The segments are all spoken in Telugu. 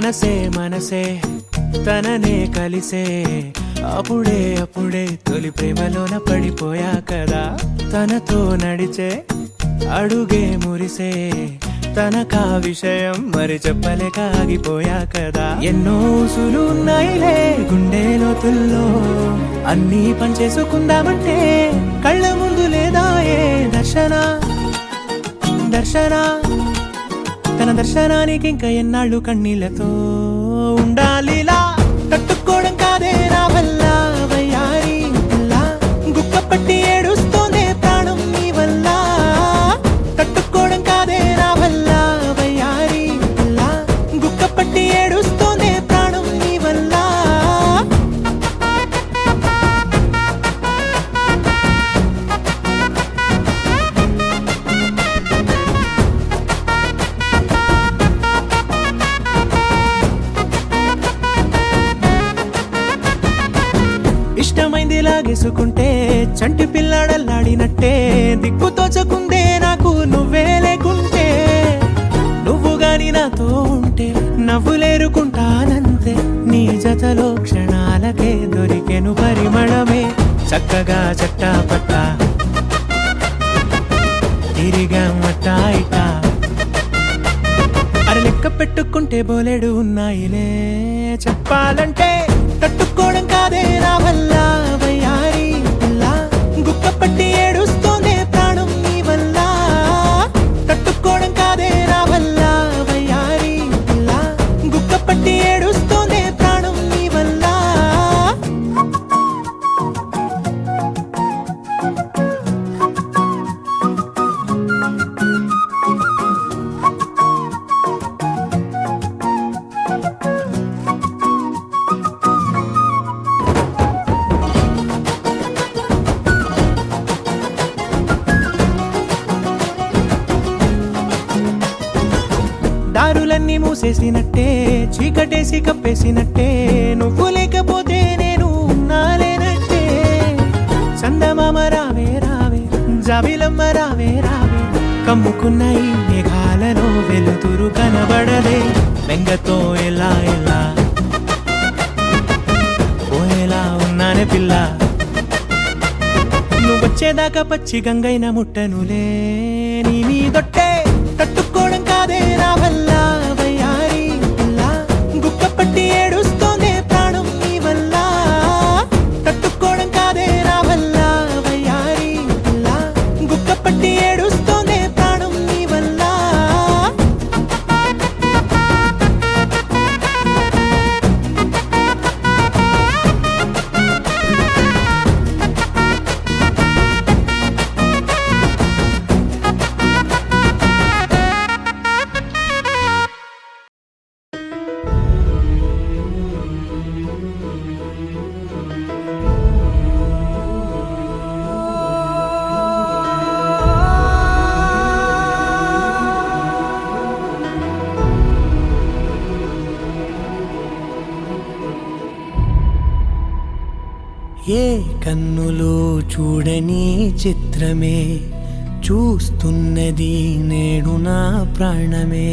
మనసే మనసే తననే కలిసే అప్పుడే అప్పుడే తొలి ప్రేమలోన పడిపోయా కదా. తనతో నడిచే అడుగే మురిసే తనకా విషయం మరి చెప్పలేక ఆగిపోయా కదా. ఎన్నో ఊసులు ఉన్నాయిలే గుండె లోతుల్లో, అన్నీ పనిచేసుకుందామంటే కళ్ళ ముందు లేదా ఏ దర్శన దర్శన. తన దర్శనానికి ఇంకా ఎన్నాళ్ళు కన్నీళ్లతో ఉండాలిలా. తట్టుకోవడం కాదే నా వల్ల వయ్యారి పిల్ల, గుక్క పట్టి ఏడుస్తోందే ప్రాణం నీ వల్ల. తట్టుకోవడం కాదే నా వల్ల వయ్యారి పిల్ల, గుక్క పట్టి ఏడుస్తోందే ప్రాణం నీ వల్ల. ఇష్టమైంది లాగేసుకుంటే చంటి పిల్లాడల్లాడినట్టే, దిక్కు తోచకుందే నాకు నువ్వే లేకుంటే. నువ్వు గాని నాతో ఉంటే నవ్వులేరుకుంటానంతే, నీ జతలో క్షణాలకే దొరికెను పరిమళమే. చక్కగా చట్టా పట్టా తిరిగా మట్టా ఇటా, అర లెక్క పెట్టుకుంటే బోలెడు ఉన్నాయిలే చెప్పాలంటే. తట్టుకోవడం కాదే నా వల్ల వయ్యారి పిల్ల, గుక్క పట్టి ఏడుస్తోందే ప్రాణం నీ వల్ల. తట్టుకోవడం కాదే నా వల్ల వయ్యారి పిల్ల, గుక్క పట్టి ఏడుస్తోందే ప్రాణం నీ వల్ల. దారులన్నీ మూసేసినట్టే, చీకటేసి కప్పేసినట్టే, నువ్వు లేకపోతే నేను ఉన్నాలేనట్టే. చందమామ రావే రావే, జాబిలమ్మ రావే రావే, కమ్ముకున్న ఈ మేఘాలలో వెలుతురు కనబడదే. బెంగతో ఎలా ఎలా పోయేలా ఉన్నానే పిల్ల, నువ్వొచ్చేదాకా పచ్చి గంగైన ముట్టనులే నీ మీదొట్టే. తట్టుకోవడం కాదే నా వల్ల వయ్యారి పిల్ల, గుక్క పట్టి ఏడుస్తోందే ప్రాణం నీ వల్ల. తట్టుకోవడం కాదే నా వల్ల వయ్యారి పిల్ల, గుక్క పట్టి ఏడుస్తోందే ప్రాణం నీ వల్ల. ఏ కన్నులో చూడని చిత్రమే చూస్తున్నది నేడు నా ప్రాణమే.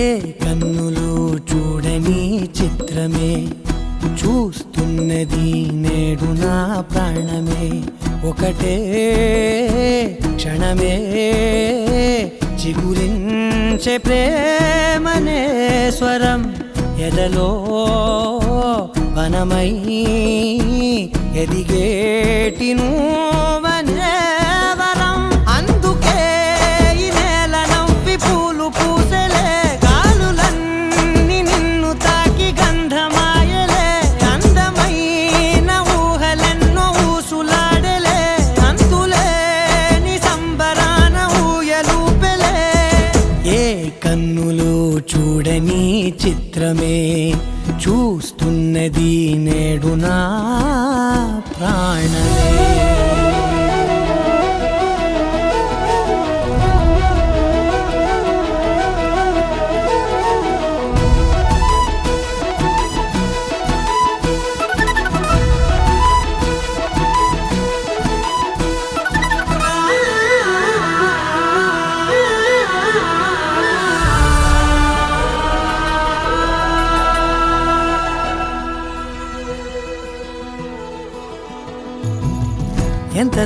ఏ కన్నులో చూడని చిత్రమే చూస్తున్నది నేడు నా ప్రాణమే. ఒకటే క్షణమే చిగురించే ప్రేమనే స్వరం, ఎదలో వనమై ఎదిగేటి నువ్వనే వరం. అందుకే ఈ నేల నవ్వి పూలు పూసెలే, గాలులన్నీ నిన్ను తాకి గంధమాయలే. అందమైన ఊహలెన్నో ఊసులాడలే, అంతులేని సంబరాన ఊయలూపెలే. ఏ కన్నులో చూడని చిత్రమే చూస్తున్నది నేడు నా ప్రాణమే.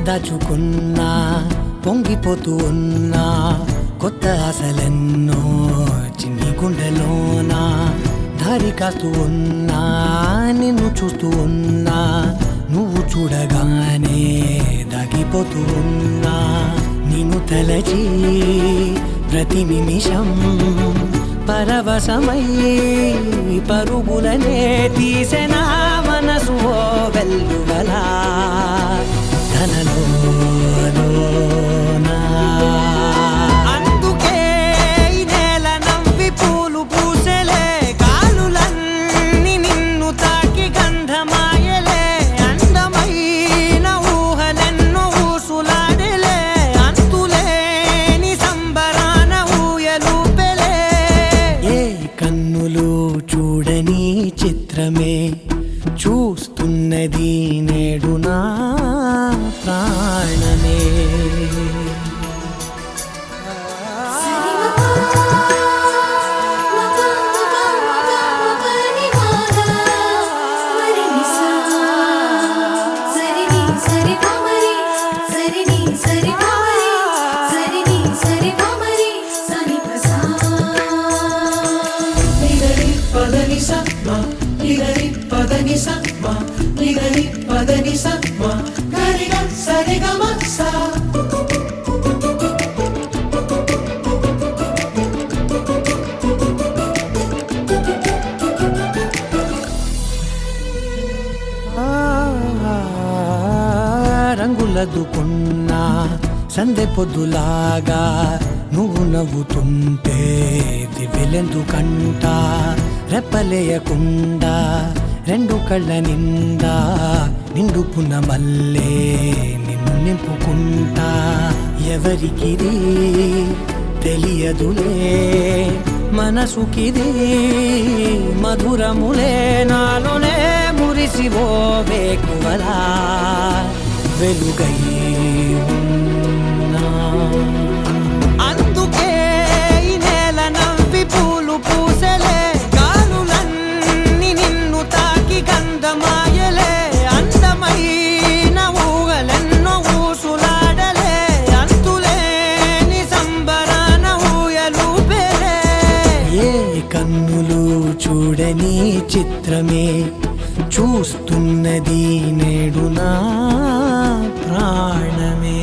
దాచుకున్నా పొంగిపోతూ ఉన్నా కొత్త ఆశలెన్నో చిన్ని గుండెలోనా దారి కాస్తూ ఉన్నా నిన్ను చూస్తూ ఉన్నా నువ్వు చూడగానే దాగిపోతూ ఉన్నా నిన్ను తలచి ప్రతి నిమిషం పరవశమై పరుగులనే తీసెనా మనసు ఓ వెల్లువలా తనలోనా అందుకే ఈ నేల నవ్వి పూలు పూసెలే కాలులన్నీ నిన్ను తాకి గంధమాయలే అందమైన ఊహలెన్నో ఊసులాడలే అంతులేని సంబరాన ఊయలూపెలే ఏ కన్నులు చూడని చిత్రమే చూస్తున్నది నేడు నా ప్రాణమే రంగులదుకున్నా సందె పొద్దులాగా నువ్వు నవ్వుతుంటే దివ్వెలెందుకంట రెప్పలేయకుండా రెండు కళ్ళ నిండా నిండుకున్న మల్లే నిన్ను నింపుకుంటా ఎవరికిది తెలియదులే మనసుకిది మధురములే నాలోనే మురిసివో వేకువలా వెలుగై ఉన్నా అందుకే ఈ నేల నవ్వి పూలు పూసెలే గాలులన్నీ నిన్ను తాకి గంధమాయలే అందమైన ఊహలెన్నో ఊసులాడలే అంతులేని సంబరాన ఊయలూపెలే ఏ కన్నులు చూడని చిత్రమే చూస్తున్నది నేడు నా ప్రాణమే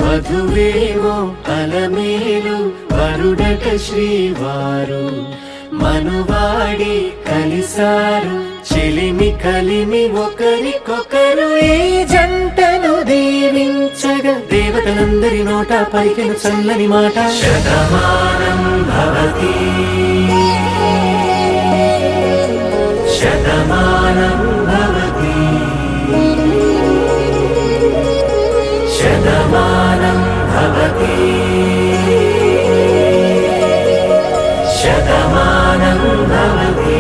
వధువేమో అలమేలు వరుడట శ్రీవారు మనువాడి కలిసారు చెలిమి కలిమి ఒకరికొకరు ఈ జంటను దీవించగా దేవతలందరి నోట పలికిన చల్లని మాట శతమానం భవతి శతమానం భవతి శతమానం భవతి శతమానం భవతి.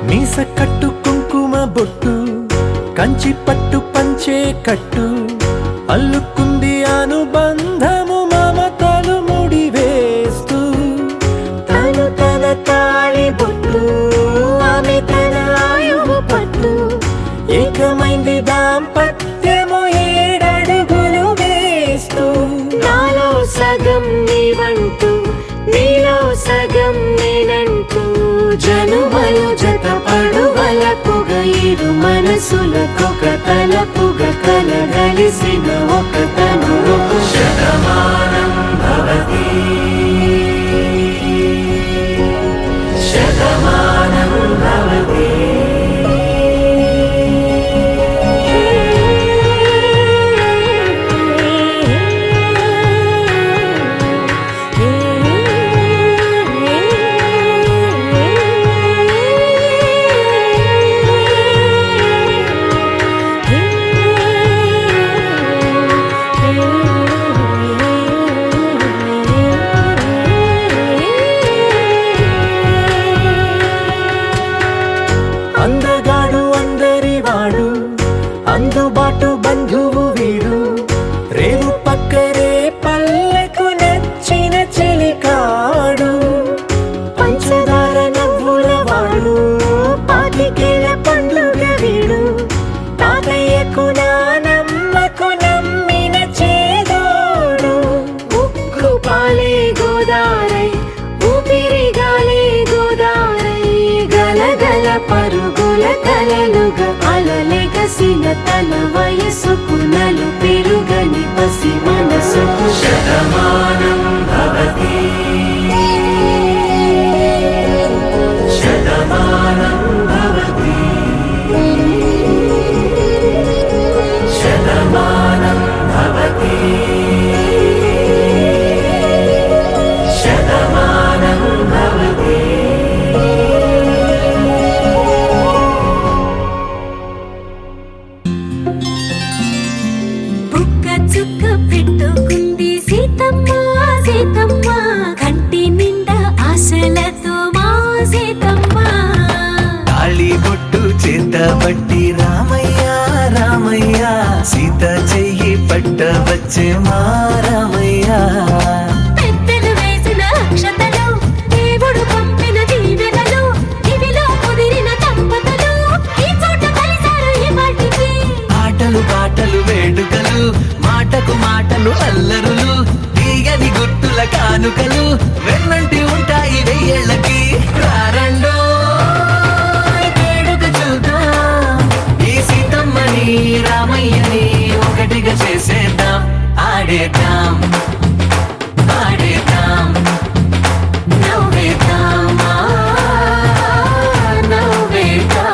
మీస కట్టు కుంకుమ బొట్టు కంచి పట్టు పంచే కట్టు అల్లుకుంది అనుబంధము మమతలు ముడివేస్తూ తను తన తాళి బొట్టు ఆమె తన ఆయువు పట్టు ఏకమైంది దాంపత్యము 7 అడుగులు వేస్తూ నాలో సగం నీవంటూ నీలో సగం నేనంటూ జనుమలు జత పడువలపుగ ఇరు మనసులకొక తలపుగ కలగలిసిన ఒక తను శతమానం భవతి శతమానం భవతి. అందగాడు అందరివాడు అందుబాటు బంధువు వీడు రేవు పక్కరే పల్లెకు నచ్చిన చెలికాడు పంచదార నవ్వుల వాడు పాతికేల పండుగ వీడు తాతయ్యకు నానమ్మకు నమ్మిన చేదోడు ఉక్కు పాలే గోదారై ఊపిరి గాలే గోదారై గలగల పరుగుల కలలుగా అలలెగసిన తన వయసుకు నలు పెరుగని పసి మనసుకు శతమానం భవతి శతమానం భవతి శతమానం భవతి శతమానం భవతి. బుక్క చుక్క పెట్టుకుంది సీతమ్మ సీతమ్మ కంటి నిండా ఆశలతో మా సీతమ్మ తాళి బొట్టు చేత బట్టి రామయ్య రామయ్య సీత చెయ్యి పట్ట వచ్చే మా రామయ్య పెద్దలు వేసిన అక్షతలు దేవుడు పంపిన దీవెనలు ఇవిలో కుదిరిన దంపతులు ఈ చోట కలిసారు ఈ వాటికి ఆటలు పాటలు వేడుకలు మాటకు మాటలు అల్లరులు తీయని గుర్తుల కానుకలు వెన్నంటి ఉంటాయి 1000 ఏళ్ళకి రారండో వేడుక చూద్దాం ఈ సీతమ్మని రామయ్యని ఒకటిగా చేసేద్దాం ఆడేద్దాం ఆడేద్దాం నవ్వేద్దాం నవ్వేద్దాం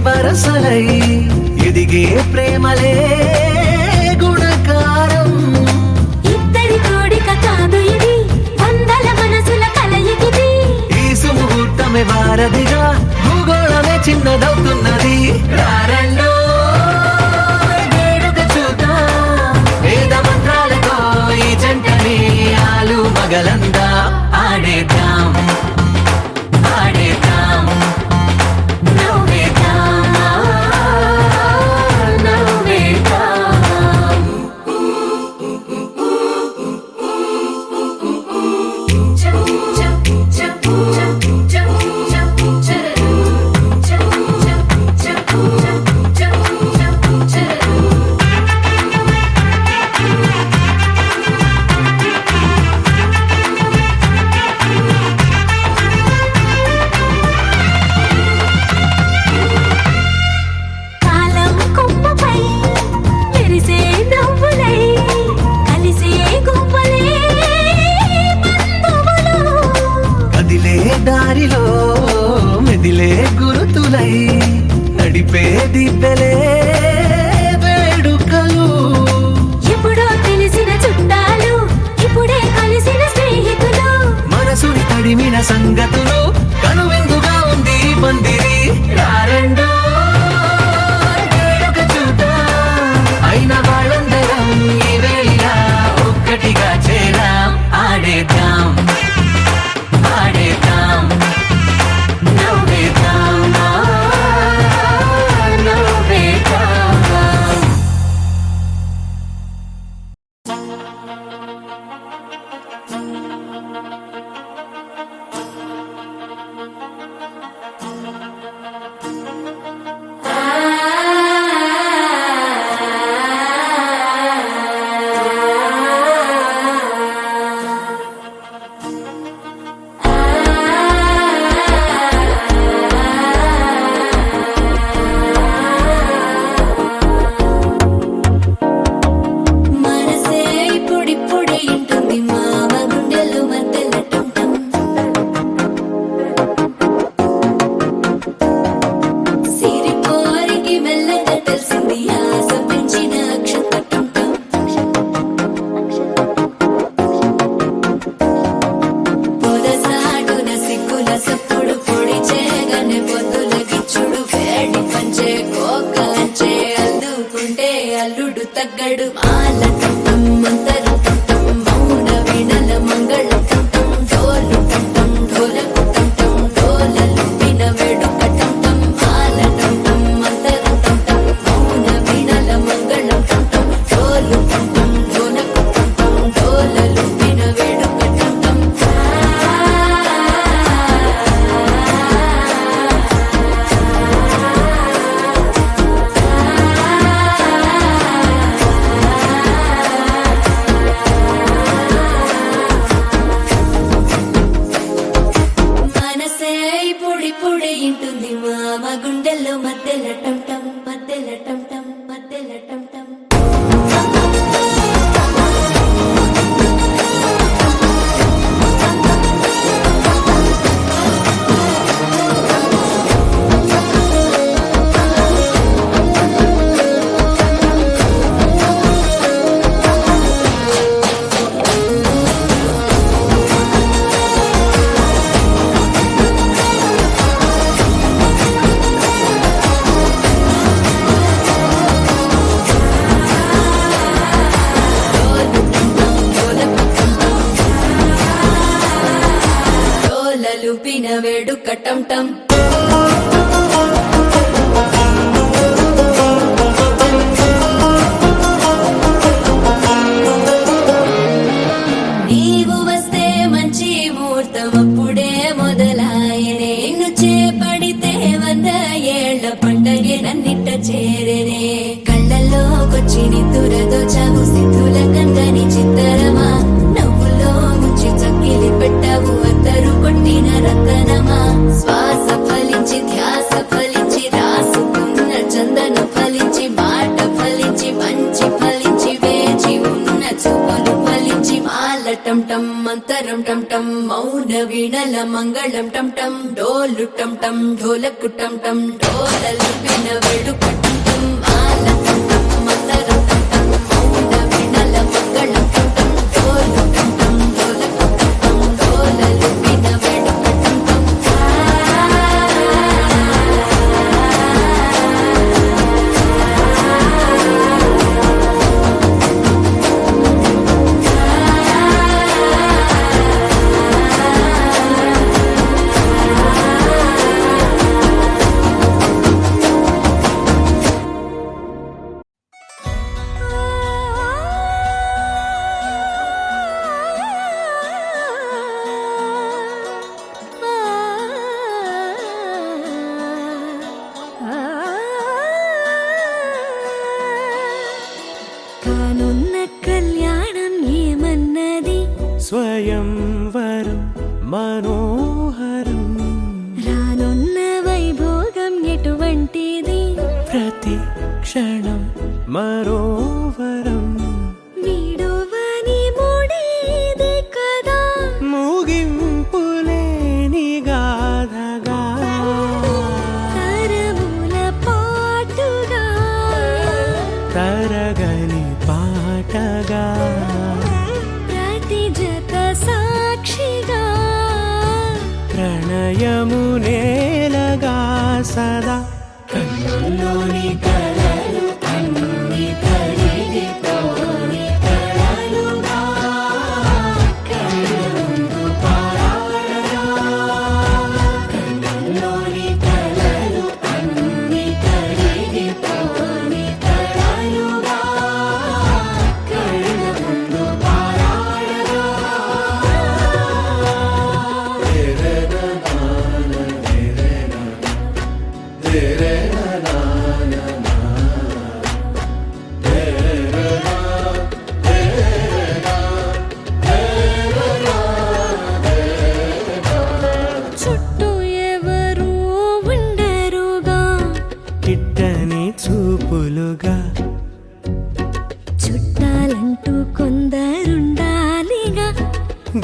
వరసలై ఎదిగే ప్రేమలే గుణకారం. ఇద్దరి కోడిక కాదు ఇది వందల మనసుల కలయికిది. ఈ సుముహూర్తం వారధిగా భూగోళమే చిన్నదవుతున్నది. రారండో వేడుక చూద్దాం, వేద మంత్రాలతో ఈ జంటని ఆలు మగలందా ఆడేద్దాం ఆడేద్దాం నవ్వేద్దాం నవ్వేద్దాం కాలం కొమ్మపై మెరిసే నవ్వులై కలిసే గువ్వలే బంధువులు కదిలే దారిలో మెదిలే గురుతులై నడిపే దిబ్బెలే వేడుకలు. ఎప్పుడో తెలిసిన చుట్టాలు ఇప్పుడే కలిసిన స్నేహితులు మనసుని తడిమిన సంగతులు కనువిందుగా ఉంది ఈ పందిరి. రారండో వేడుక చూద్దాం, అయిన వాళ్ళందరం ఈ వేళ ఒక్కటిగా చేరాం ఆడేద్దాం ఆడేద్దాం నవ్వేద్దాం నవ్వేద్దాం మనసే ఇప్పుడిప్పుడే ఇంటుంది మామ గుండెలు మధ్యలటుంటం సిరిపోరికి మెల్లగా తెలిసింది ఆశ పెంచిన అక్షతటుంటం పొదసాటున సిగ్గుల సప్పుడు పొడి చేయగానే పొద్దుల గిచ్చుడు వేడి పంచే కోకలంచే అల్లుకుంటే అల్లుడు తగ్గడు మాల టంటం మంతరం టంటం మౌన వీణల మంగళం టంటం డోలు టంటం ఢోలకు టంటం డోలలు విన వేడుక టంటం మాల టంటం మంతరం టంటం మౌన వీణల మంగళం టంటం డోలు టంటం ఢోలకు టంటం డోలలు విన వేడుక టంటం మనసే ఇప్పుడిప్పుడే ఇంటుంది మామ గుండెల్లో మధ్యల టంటం మధ్యల టంటం మధ్యల టంటం డోలలుపిన వేడుక టంటం నీవు వస్తే మంచి ముహూర్తం అప్పుడే మొదలాయనే నిన్ను చేపడితే 100 ఏళ్ల పండగే నన్నిట్ట చేరనే కళ్ళల్లోకొచ్చి నిద్దురదో చావు సిద్ధుల కందని చిత్తరమా నవ్వులో ముంచి చక్కిలి పెట్టావు అద్దరు కొట్టిన రతనమా శ్వాస ఫలించి ధ్యాస ఫలించి రాసుకున్న చందన ఫలించి మాట ఫలించి మంచి ఫలించి వేచి ఉన్న చూపులు ఫలించి మాల టంటం మంతరం టంటం మౌన వీణల మంగళం టంటం డోలు టంటం ఢోలకు టంటం డోలలు విన వేడుక టంటం మాల టంటం మంతరం టంటం మౌన వీణల మంగళం టంటం డోలు టంటం ఢోలకు టంటం డోలలు విన వేడుక టంటం మనోహరం రానున్న వైభోగం ఎటువంటిది ప్రతి క్షణం మరోవరం వీడువని మూడేది కదా ముగింపులేని గాథగా తరముల పాటుగా తరగని పాటగా ప్రతి జత సాక్షిగా ప్రణయము నేలగా సదా కన్నుల్లోని కలలు అన్ని కరిగిపోని కలలుగా కళ్ళముందు పారాడగా కన్నుల్లోని కలలు అన్ని కరిగిపోని కలలుగా కళ్ళముందు పారాడగా చుట్టూ ఎవరు ఉండరుగా కిట్టని చూపులుగా చుట్టాలంటూ కొందరుండాలిగా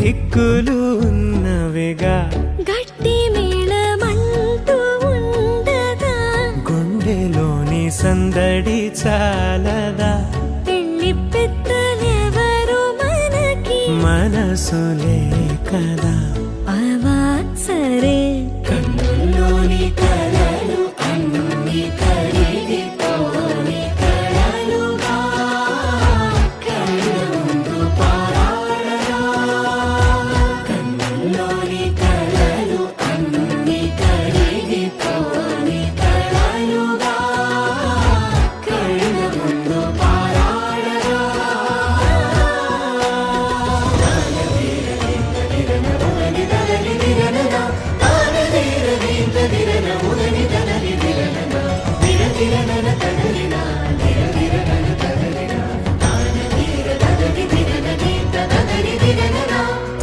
దిక్కులు ఉన్నవిగా గట్టి మేళమంటూ ఉండగా గుండెలోని సందడి చాలదా పెళ్లి పెద్దలెవరు మనకి మనసులే కదా అవా సరే కన్నుల్లోని కలలు అన్ని కరిగిపోని కలలుగా కళ్ళముందు పారాడగా కన్నుల్లోని కలలు అన్ని కరిగిపోని కలలుగా కళ్ళముందు పారాడగా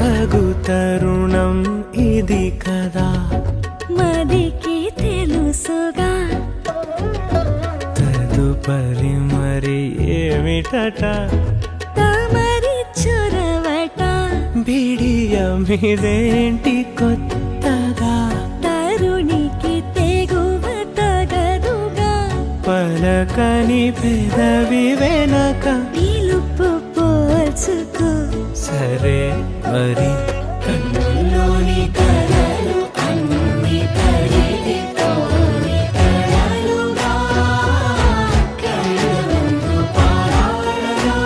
తగు తరుణం ఇది కదా మదికి తెలుసుగా తదుపరి మరి ఏమిటట తమరి చొరవట బిడియమిదేంటి కొత్తగా తరుణికి తెగువ తగదుగా పలకని పెదవి వెనక పిలుపు పోల్చుకో సరే మరి కన్నుల్లోని కలలు అన్ని కరిగిపోని కలలుగా కళ్ళముందు పారాడగా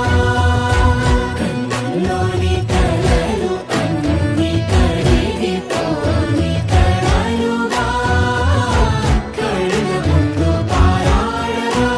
కన్నుల్లోని కలలు అన్ని కరిగిపోని కలలుగా కళ్ళముందు పారాడగా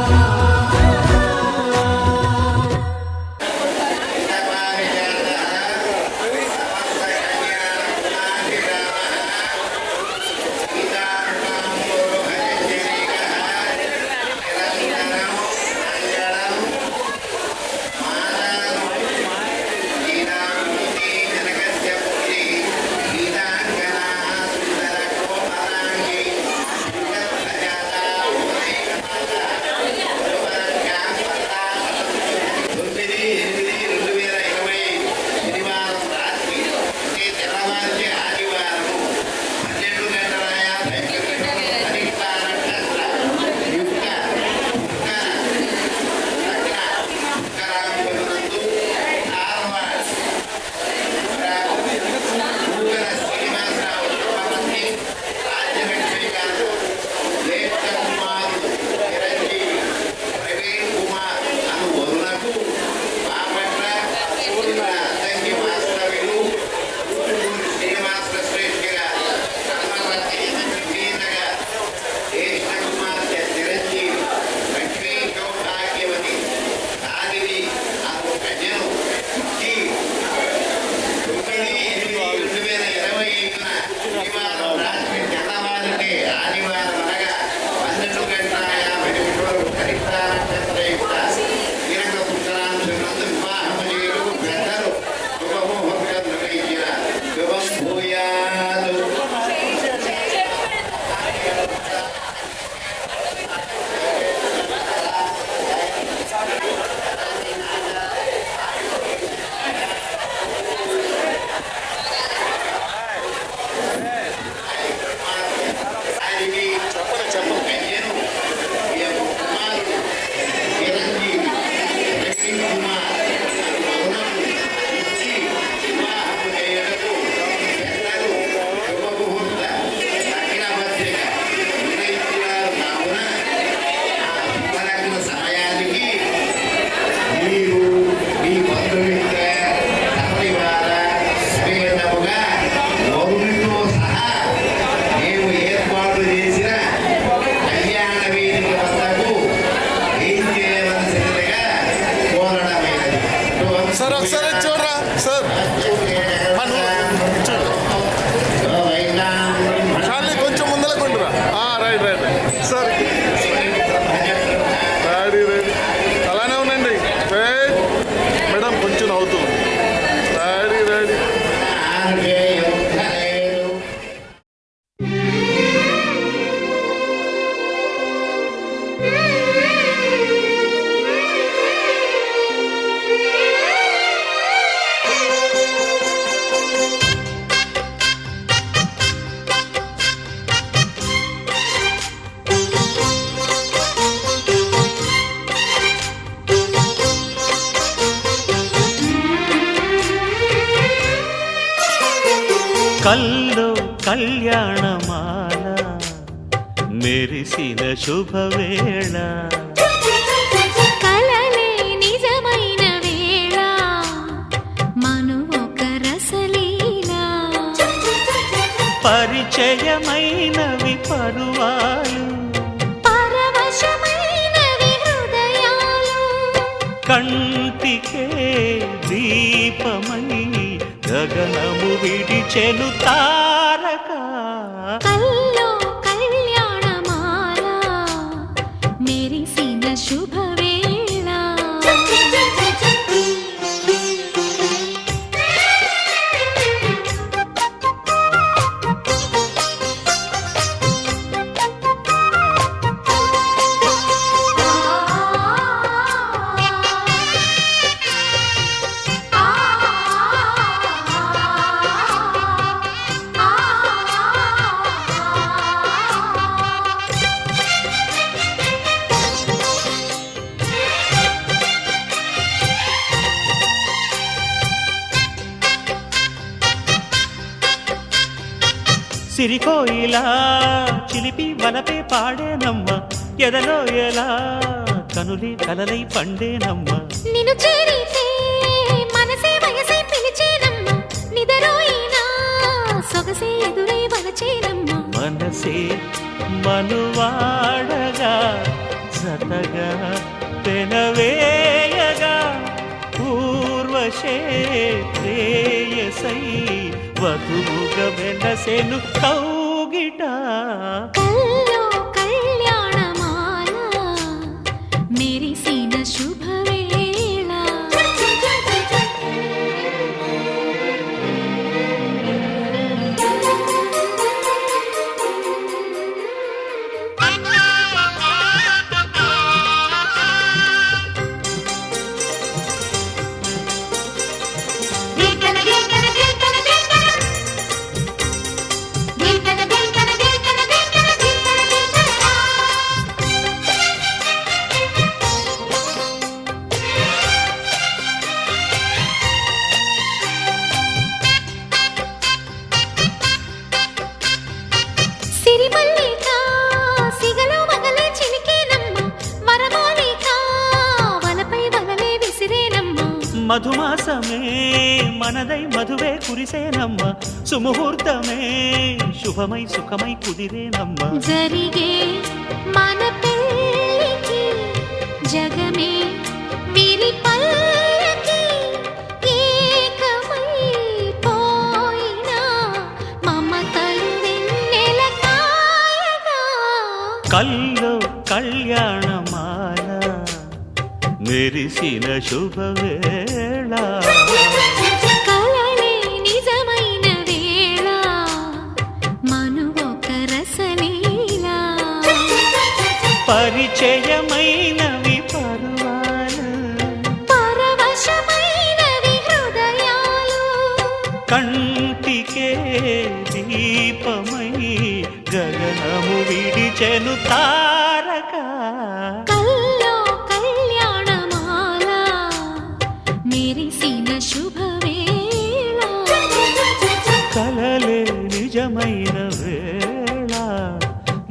కల్లో కళ్యాణమాల మెరిసిన శుభవేళ కలలే నిజమైన వేళ మను ఒక రసలీలా పరిచయమైనవి పరువాలు పరవశమైనవి హృదయాలు కంటికే దీపమై గగనము విడిచెను తారక కల్లో కళ్యాణమాల మెరిసిన శుభవేళ సిరికోయిలా చిలిపి వలపే పాడేనమ్మ ఎదలో ఎలా కనులి కలలై పండేనమ్మ నిన్ను చేరితే మనసే వయసే పిలిచేనమ్మ నిదరోయినా సొగసే ఎదురై వలచేనమ్మ మనసే మనువాడగా జతగా పెనవేయగా పూర్వశే ప్రేయసై వధువుగా వెనసెను కౌగిట కల్లో కళ్యాణమాల మెరిసిన శుభవేళ సిరిమల్లిక సిగలో మగలే చిలికేనమ్మ వరమాలిక వలపై వలలే విసిరేనమ్మ మధుమాసమే మనదై మధువే కురిసేనమ్మ సుముహూర్తమే శుభమై సుఖమై కుదిరేనమ్మ జరిగే మన పెళ్ళికి జగమే వీరి పల్లకి ఏకమై పోయినా మమతలు వెన్నెల కాయగా కల్లో కళ్యాణమాల మెరిసిన శుభవేళ కలలే నిజమైన వేళ మను ఒక రసలీలా పరిచయమైనవి పరువాలు పరవశమైనవి హృదయాలు కంటికే దీపమై గగనము విడిచెను తారక కల్లో కళ్యాణమాల మెరిసిన శుభవేళ కలలే నిజమైన వేళ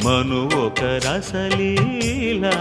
మను ఒక రసలీలా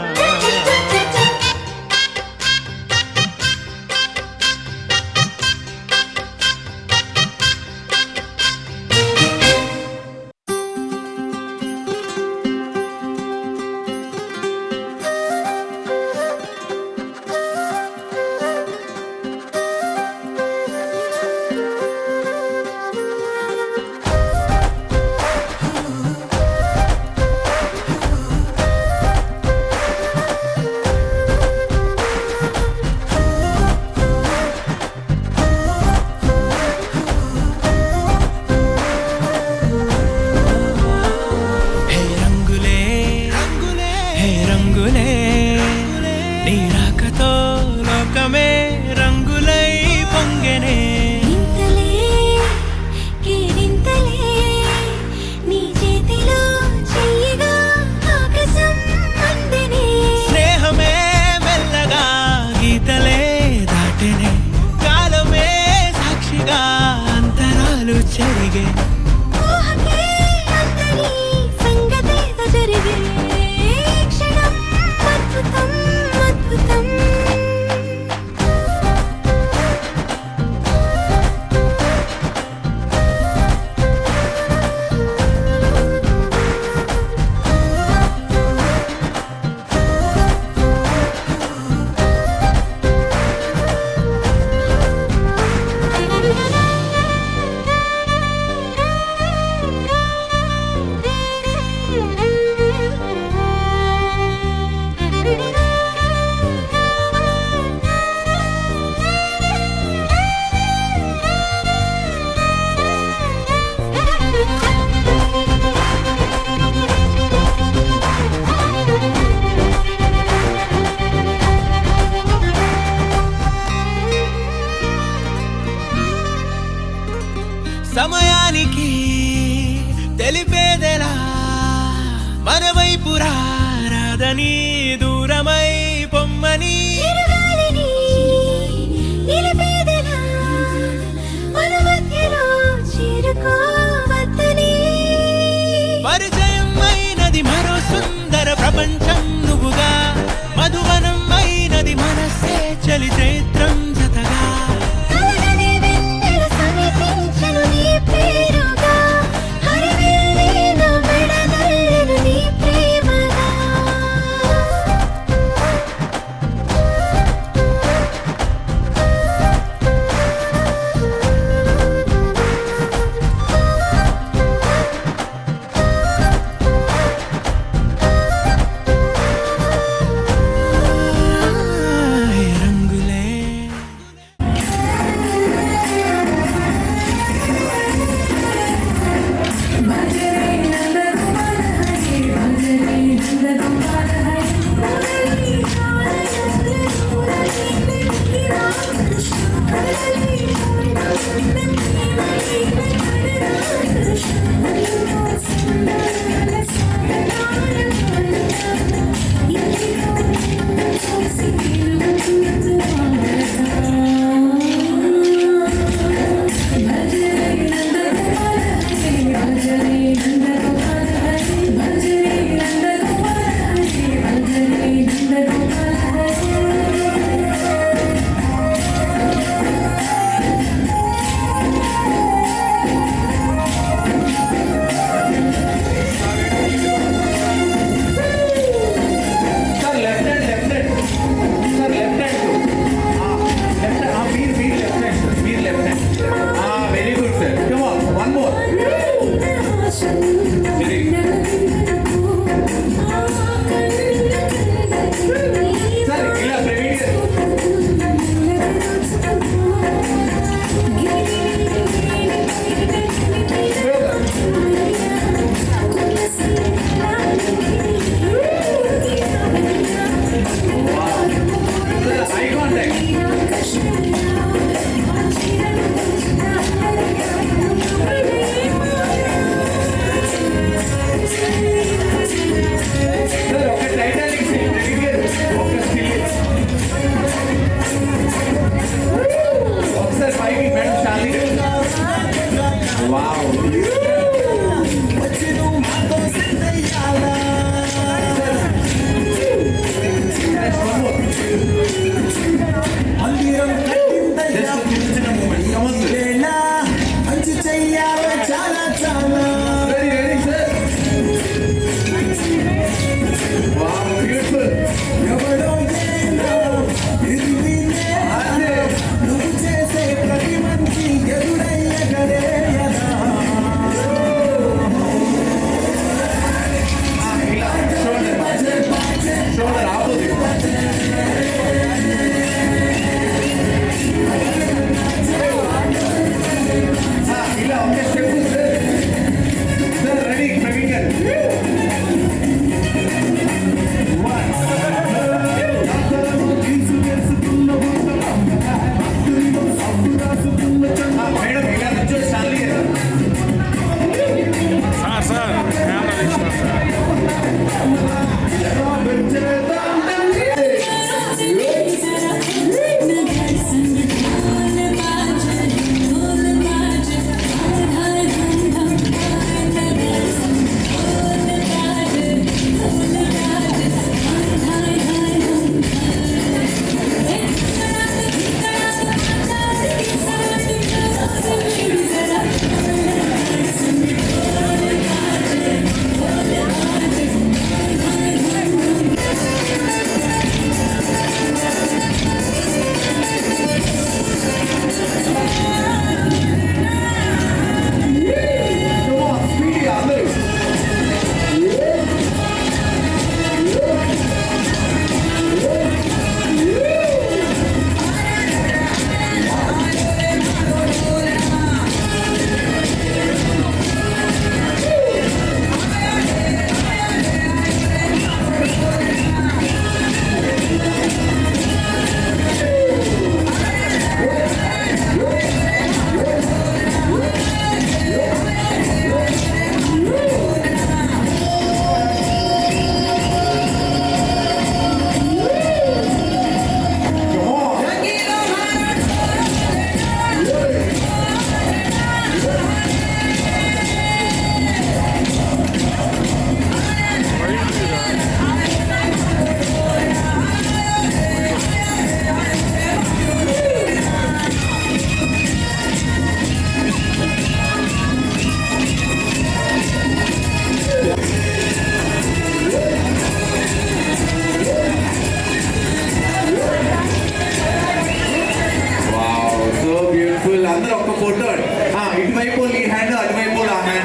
కానీ దూరమై పొమ్మని చిరుగాలిని నిలిపేదెలా మన మధ్యలో చేరుకోవద్దని పరిచయం అయినది మరో సుందర ప్రపంచం నువ్వుగా మధువనం అయినది మనస్సే చలి చైత్రం జతగా కలగని వెన్నెల సమీపించను నీ పేరుగా హరివెల్లి నా మెడనల్లను నీ ప్రేమగా రంగులే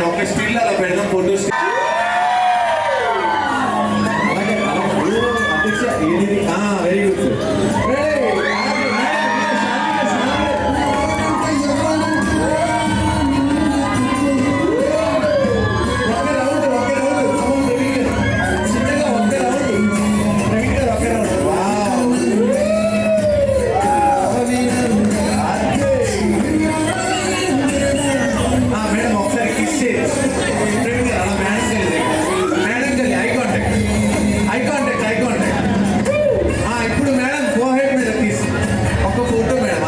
ఒక స్టిల్ అలా పెడదాం ఫోటో వెరీ గుడ్ మేడం ఒకసారి కిస్ చేసి మేడం కలిగి ఐ కాంటాక్ట్ ఇప్పుడు మేడం గో హెడ్ మీద తీసి ఒక ఫోటో మేడం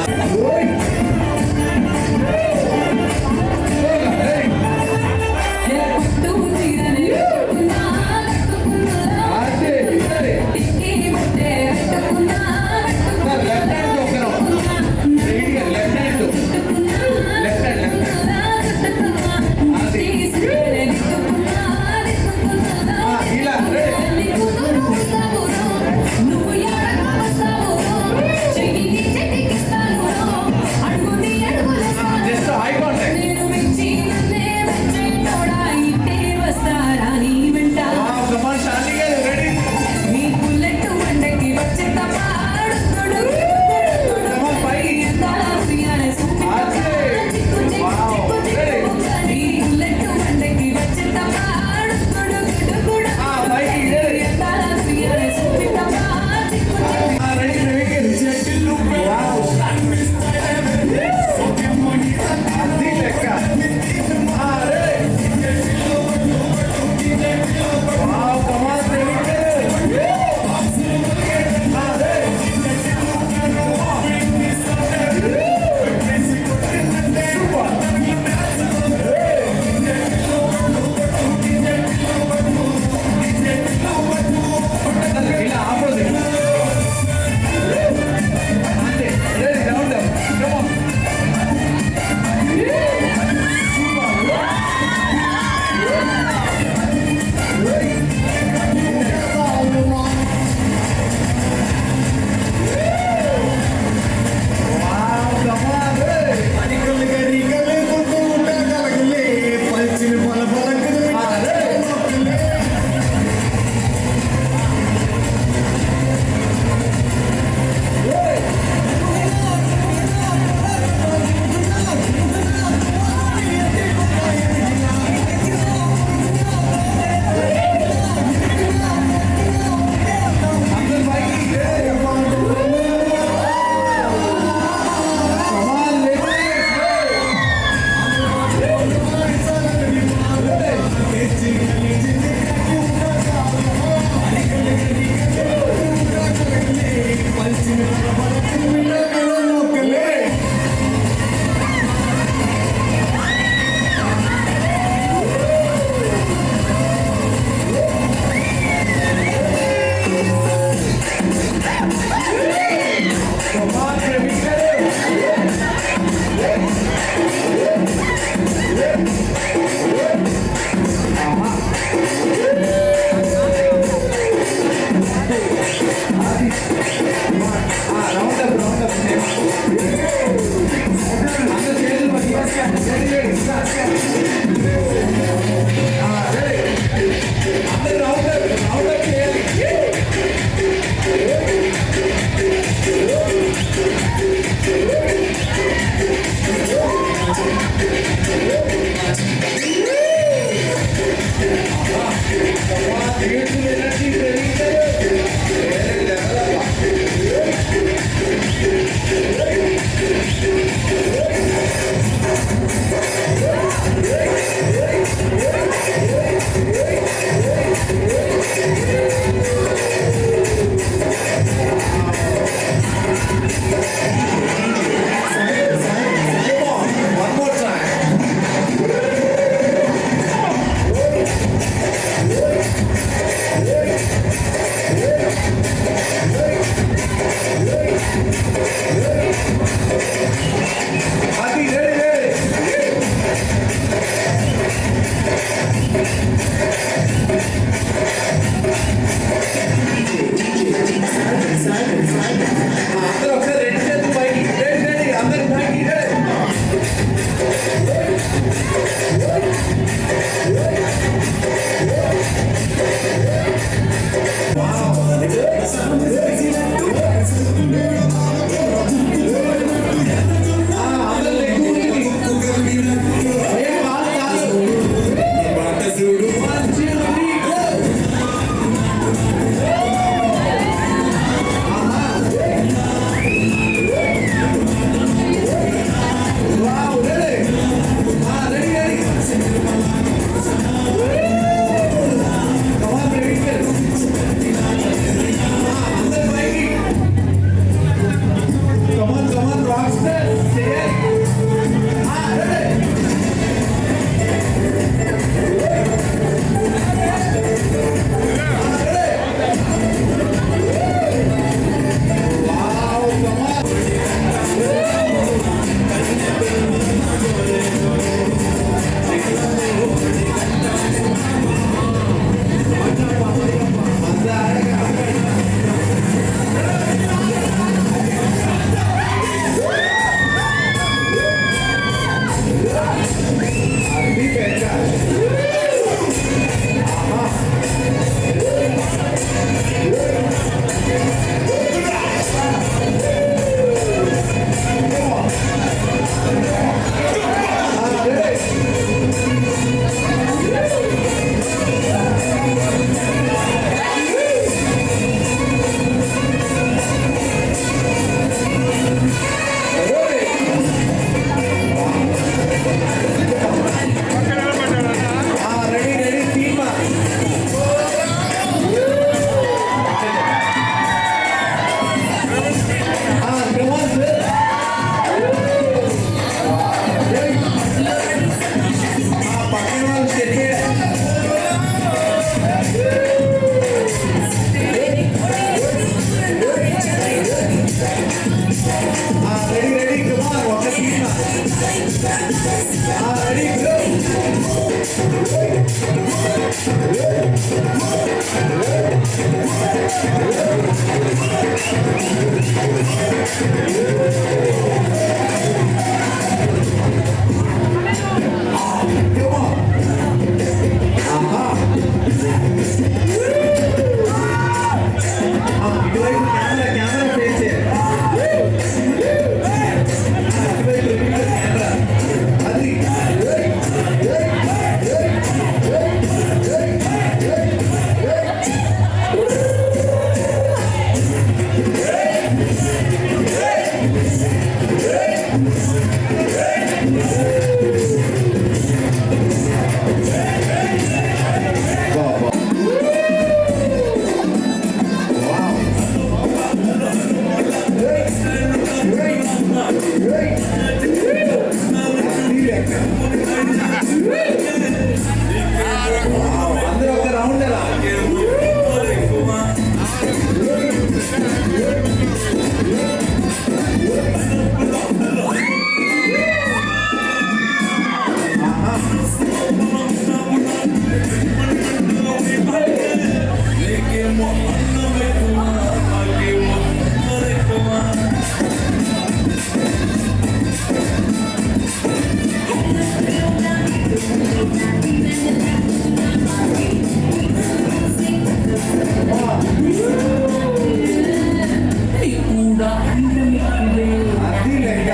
అది లెక్క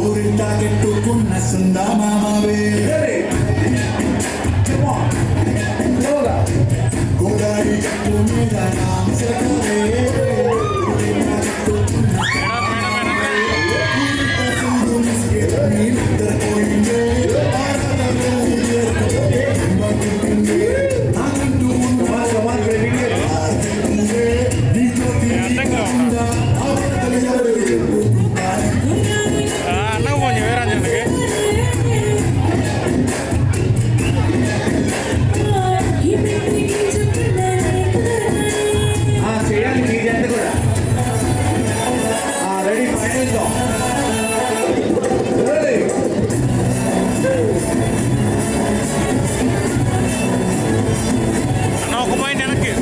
ఊరింటాగెట్టుకున్న సుందమామవే గోదారి గట్టు మీద రామశకవే అన్నకు ఫోన్ చేయరా అందుకే చేయాలి మీ జంట కూడా రెడీ ఫైనల్ రెడీ అన్న ఒక పాయింట్ వెనక్కి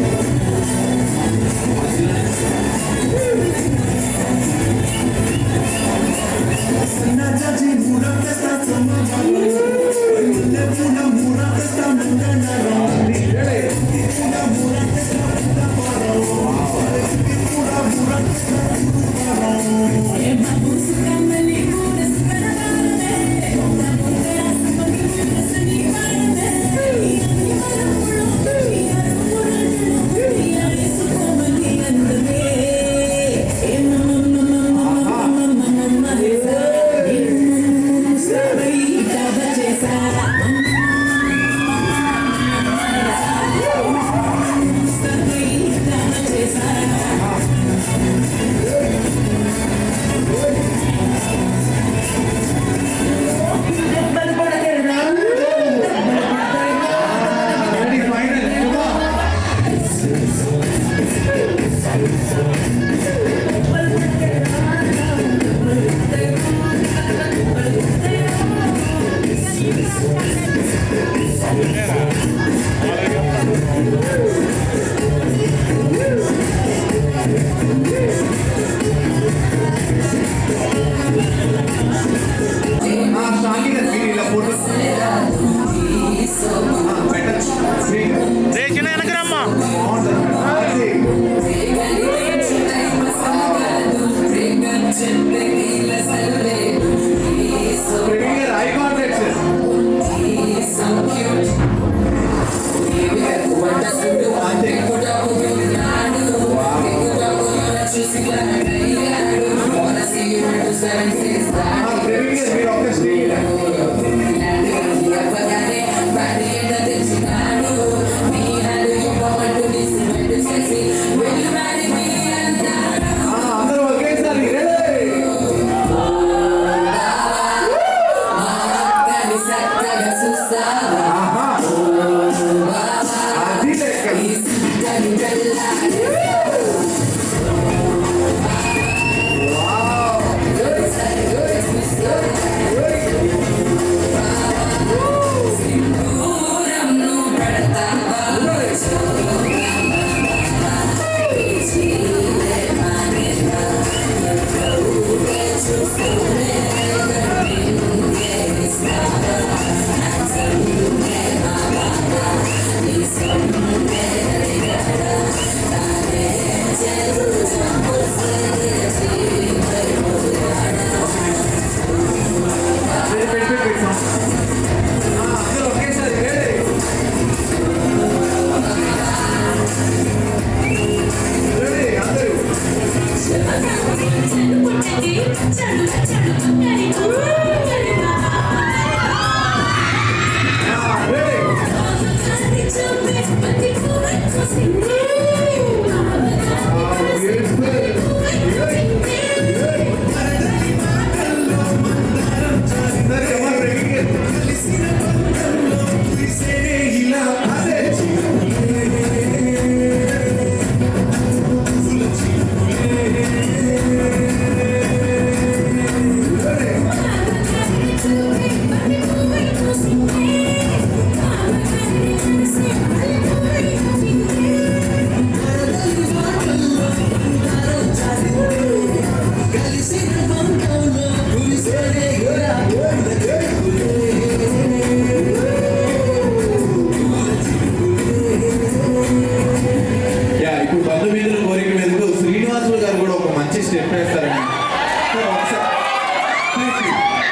Babu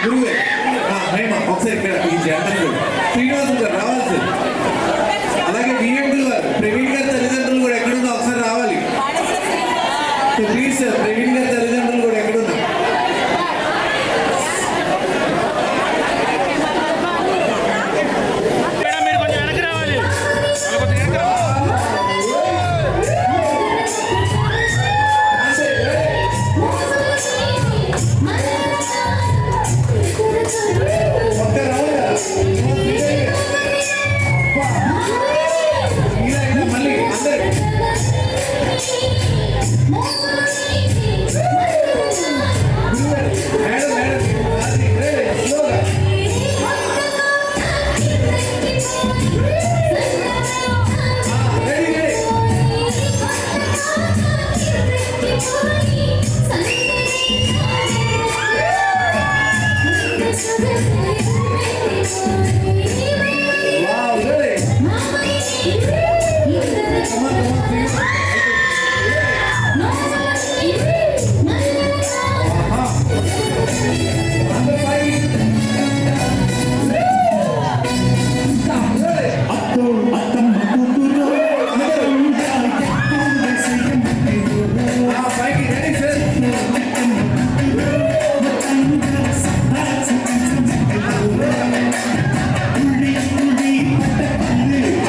గురువే హేమ ఒకసారి ఇక్కడ ఈ జంటలు శ్రీనివాసు గారు రావాలి సార్. అలాగే బిఎంకులు గారు ప్రవీణ్ గారి తల్లిదండ్రులు కూడా ఎక్కడున్నా ఒకసారి రావాలి ప్లీజ్ సార్. ప్రవీణ్ గారి తల్లిదండ్రులు కూడా ఎక్కడున్నా మేడం మీరు కొంచెం వెనక్కి రావాలి, వాళ్ళు కొంచెం వెనక్కి రావాలి. ఒక్క రావాలి మళ్ళీ అందరు మేడం మేడం స్లోగా ready ready wow ready come on please అందరూ ఫైట్ రెడీ పైకి రెడీ సార్.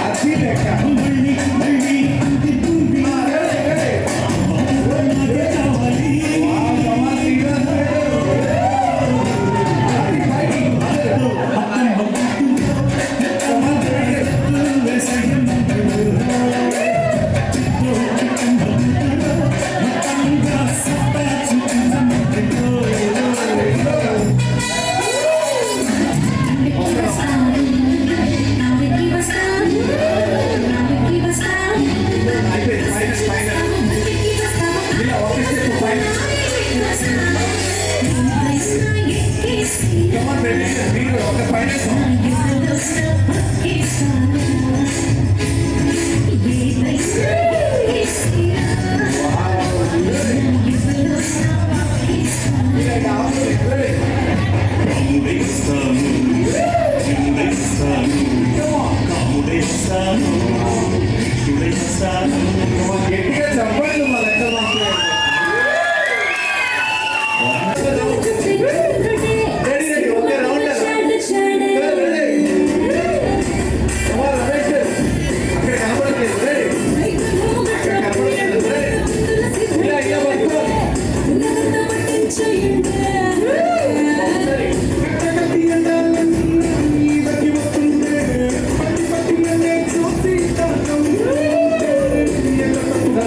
అది లెక్క Come on, baby. మీరు ఒక ఫైనల్ గట్టిగా చెప్పండి మా దగ్గర రెడీ రెడీ ఓకే రౌండ్ అక్కడ కనపడలేదు రెడీ అక్కడ కనపడలేదు రెడీ ఇలా ఇలా పట్టుకోవాలి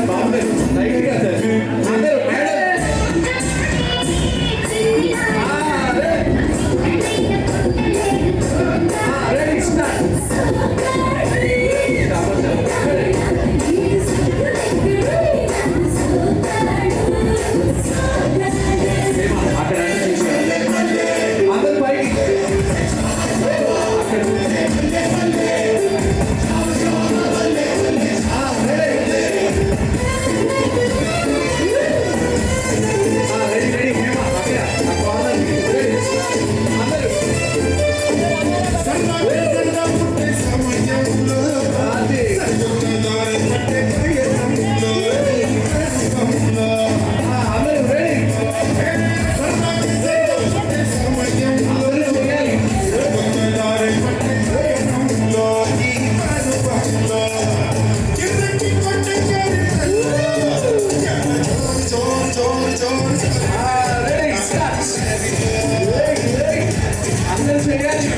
బాగుంది రైట్గా సార్ అందరూ మేడం ready start అక్కడ అందరూ పైకి రెడీ రెడీ హేమ అక్కడ అందరూ అందరూ రెడీ అందరూ చేయాలి రెడీ స్టార్ట్ అందరూ చేయాలి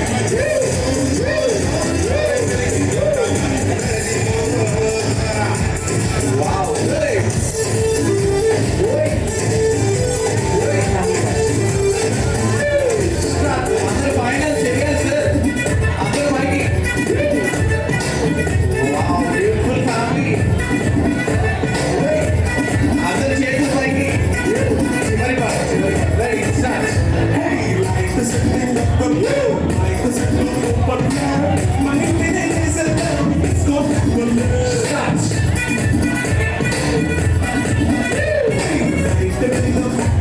వావ్ రెడీ అందరూ ఫైనల్ చేయాలి సార్ అందరూ పైకి వావ్ బ్యూటిఫుల్ ఫ్యామిలీ అందరూ చేతులు పైకి చివరి పాట రెడీ స్టార్ట్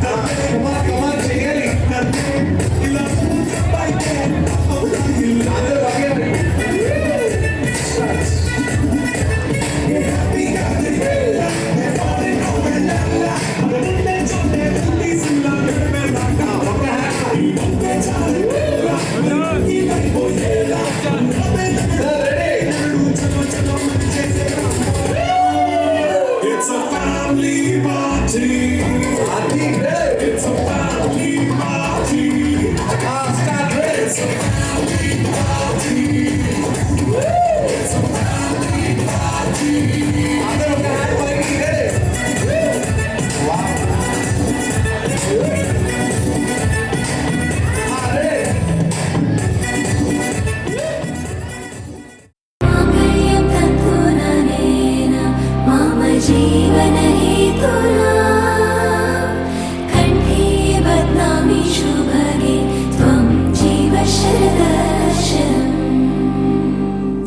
Come on,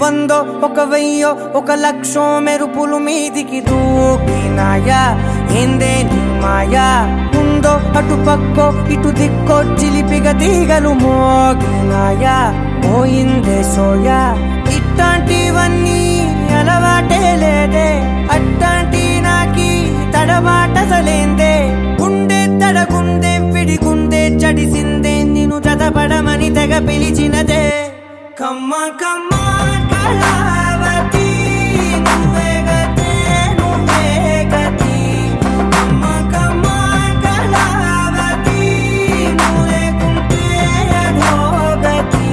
వందో ఒక వెయ్యో ఒక లక్షో మెరుపులు మీదికి దూకినాయా ఏందే నీ మాయా ఉందో అటు పక్కో ఇటు దిక్కో చిలిపిగ తీగలు మోగినాయా పోయిందే సోయా ఇట్లాంటివన్నీ అలవాటే లేదే అట్లాంటి నాకి తడబాటసలేందే గుండె తడగుందే విడిగుందే చడిసిందే నిన్ను చదపడమని తెగ పిలిచినదే కమ్మ కమ్మ కళావతి నువ్వే గతే నువ్వే గతి కమ్మ కమ్మ కళావతి నువ్వు లేకుంటే అధోగతి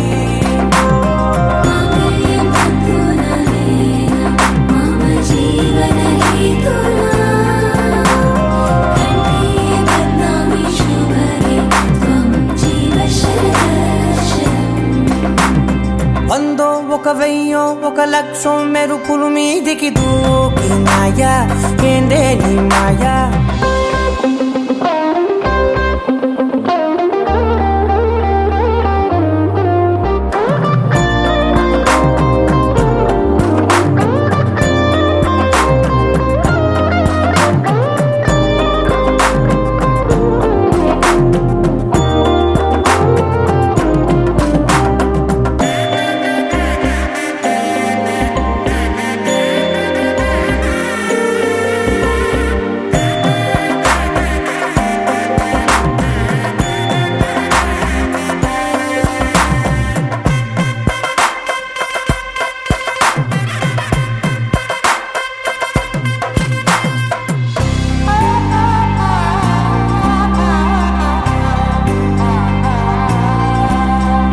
మమ జీవన హేతునా కంఠే బద్నామి శుభగే త్వం జీవ శరశం వందో ఒక వెయ్యో ఒక లక్షో మెరుపులు మీదికి దూకినాయా ఏందే నీ మాయా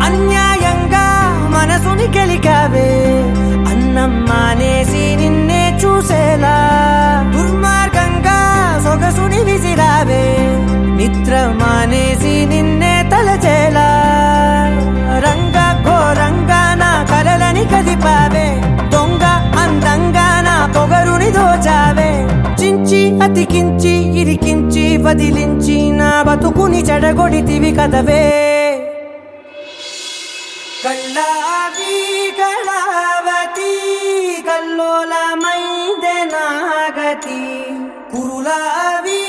అన్యాయంగా మనసుని గెలికావే అన్నం మానేసి నిన్నే చూసేలా దుర్మార్గంగా సొగసుని విసిరావే నిద్ర మానేసి నిన్నే తలచేలా రంగా ఘోరంగా నా కలలని కదిపావే దొంగ అందంగా నా పొగరుని దోచావే చించి అతికించి ఇరికించి వదిలించి నా బతుకుని చెడగొడితివి కదవే కళ్ళావి కళావతి కల్లోలమైందే నాగతి కురులావి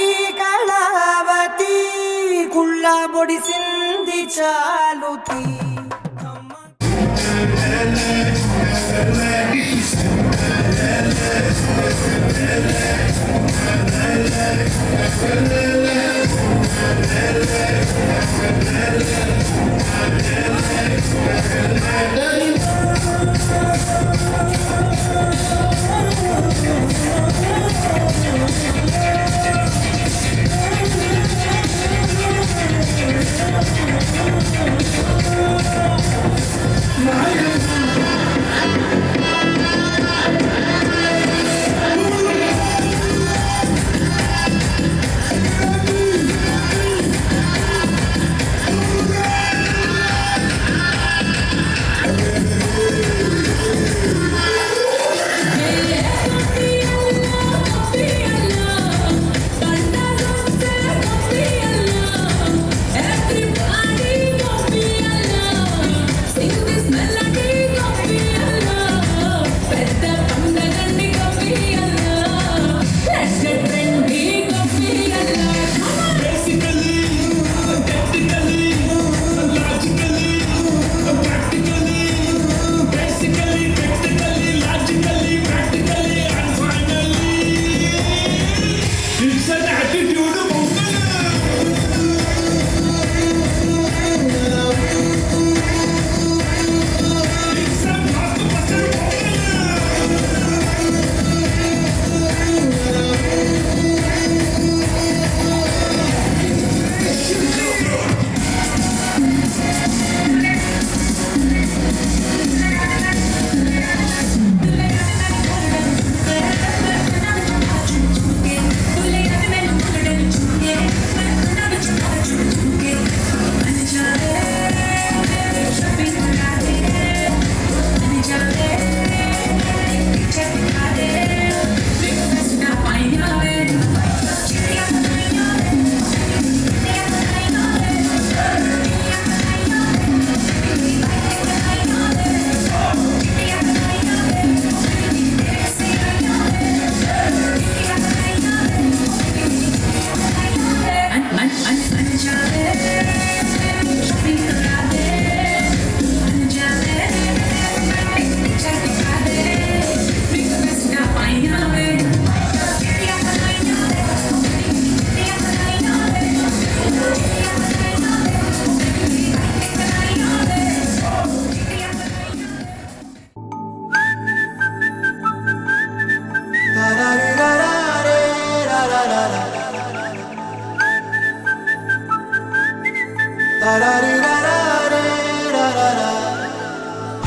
కళావతి కుళ్ళ బొడిసింది చాలుతి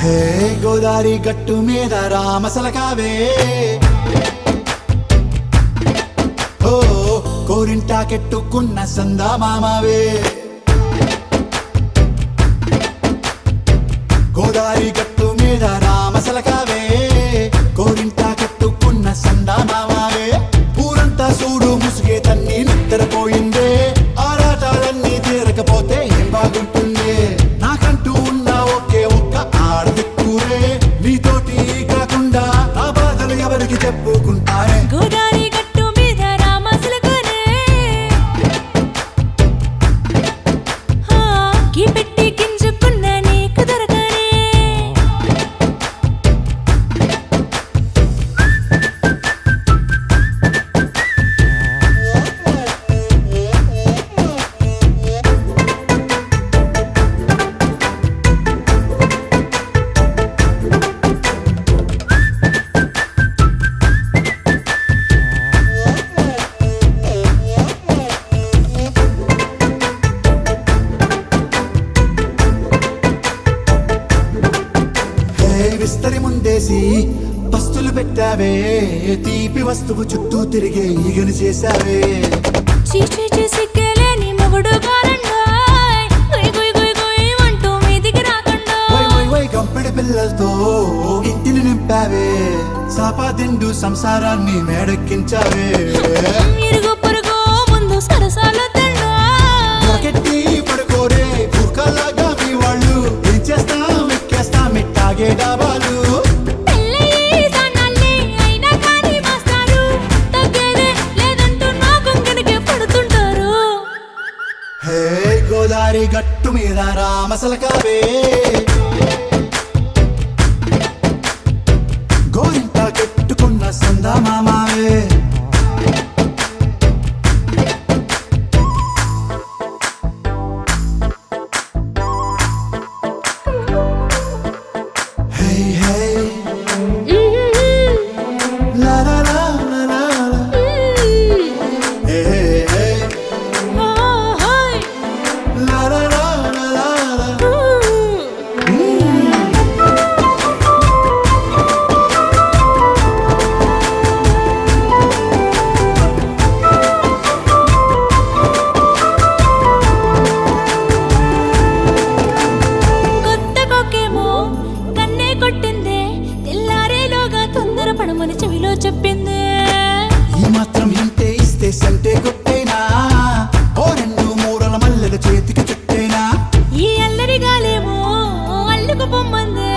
హే గోదారి గట్టు మీద రామసలకావే ఓ కోరింటాకెట్టుకున్న సందా మామవే గోదారి గట్టు మీద రామసలకావే కోరింటాకెట్టుకున్న సందా మామవే ఊరంతా చూడు ముసుగే తన్ని నిద్రపోయిందే ఆరాటాలన్నీ తీరకపోతే ఏం బాగుంటుంది నాకంటూ ఉన్న ఒకే ఒక్క ఆడదిక్కురే నీతోటి కాకుండా నా బాధలు ఎవరికి చెప్పుకుంటారే గోదారి గట్టు మీద రామసలకానే కీ పెట్టి గింజుకున్న నీకు దొరకనే విస్తరి ముందేసి పస్తులు పెట్టావే తీపి వస్తువు చుట్టూ తిరిగే ఈగను చేశావే చీచీ సిగ్గలేని మొగుడు కారండాయ్ గుయ్ గుయ్ గుయ్ గుయ్ అంటూ మీదికి రాకుండా వై వై వై గంపెడి పిల్లలతో ఇంటిని నింపావే సాపాదిండు సంసారాన్ని మేడెక్కించావే ఇరుగు పొరుగు ముందు సరసాల తండా నాకెట్టి పడుకోరే కుక్కలాగా మీ వాళ్ళు ఏం చేస్తాం ఎక్కేస్తాం ఇట్టాగే డాబాలు పెళ్ళయి సానాళ్ళే అయినా కానీ మాస్తారు తగ్గేదే లేదంటూ నా కొంగనికే పడుతుంటారు హే గోదారి గట్టు మీద రామసలకావే గోరింట కెట్టుకున్న సందా మామావే హే హే లా లా లా లా లా లా. హే హే హే లా లా లా లా లా లా. కొత్త కొక్కేమో కన్నే కొట్టిందే తెల్లారేలోగా తొందర పడమని చెవిలో చెప్పిందే ఈ మాత్రం ఇంటే ఇస్తే సంటే కొట్టేనా ఓ రెండు మూరల మల్లెల చేతికి చుట్టేనా ఈ అల్లరి గాలేమో అల్లుకు పొమ్మందే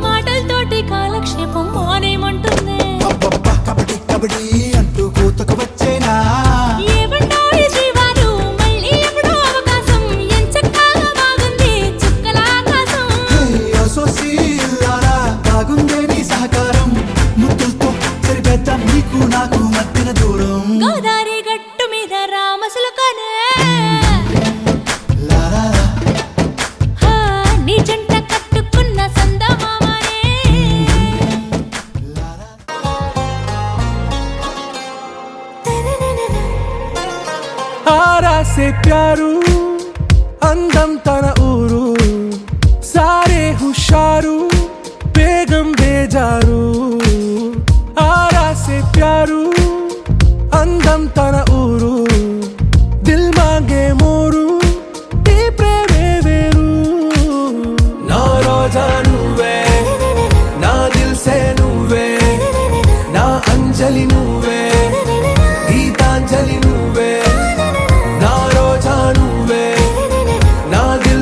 మాటలతోటి కాలక్షేపం మానేమంటుంది అబ్బబ్బా కబడ్డీ కబడ్డీ అంటూ కూతకు వచ్చేనా ఏమంటారు శ్రీవారు మళ్ళీ ఎప్పుడో అవకాశం ఎంచక్కా బాగుంది చుక్కల ఆకాశం హే అసోసి ఇల్లారా బాగుందే నీ సహకారం ముద్దులతో సరిపెద్దాం నీకు నాకు మధ్యన దూరం గోదారి గట్టు మీద రామసలకానే లా లా లా. నీ జంట కట్టుకున్న సందమామనే ఆరా సే ప్యారు అందం తన ఊరు సారే హుషారు బేగం బేజారు ఆరా సే ప్యారు అందం తన ఊరు దిల్ మాంగే మోరు ఈ ప్రేమే వేరు నా రోజా నువ్వే నా దిల్ సే నువ్వే నా అంజలి నువ్వే గీతాంజలి నువ్వే నా రోజా నువ్వే నా దిల్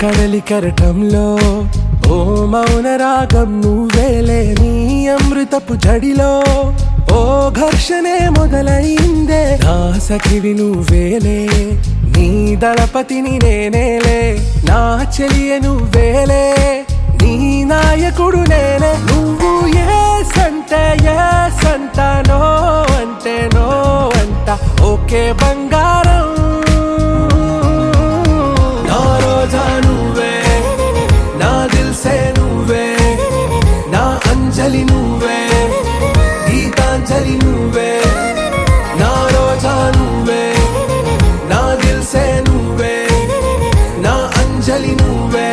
కడలి కెరటంలో ఓ మౌన రాగం నువ్వేలే నీ అమృతపు జడిలో ఓ ఘర్షణే మొదలైందే నా సఖివి నువ్వేలే నీ దళపతిని నేనేలే నా చెలియ నువ్వేలే నీ నాయకుడు నేనే నువ్వు ఏ సంట నో అంటే నో అంట ఓకే బంగారం నా రోజా నువ్వే నా దిల్సే నువ్వే నా అంజలి నువ్వే గీతాంజలి నువ్వే నా రోజా నువ్వే నా దిల్సే నువ్వే నా అంజలి నువ్వే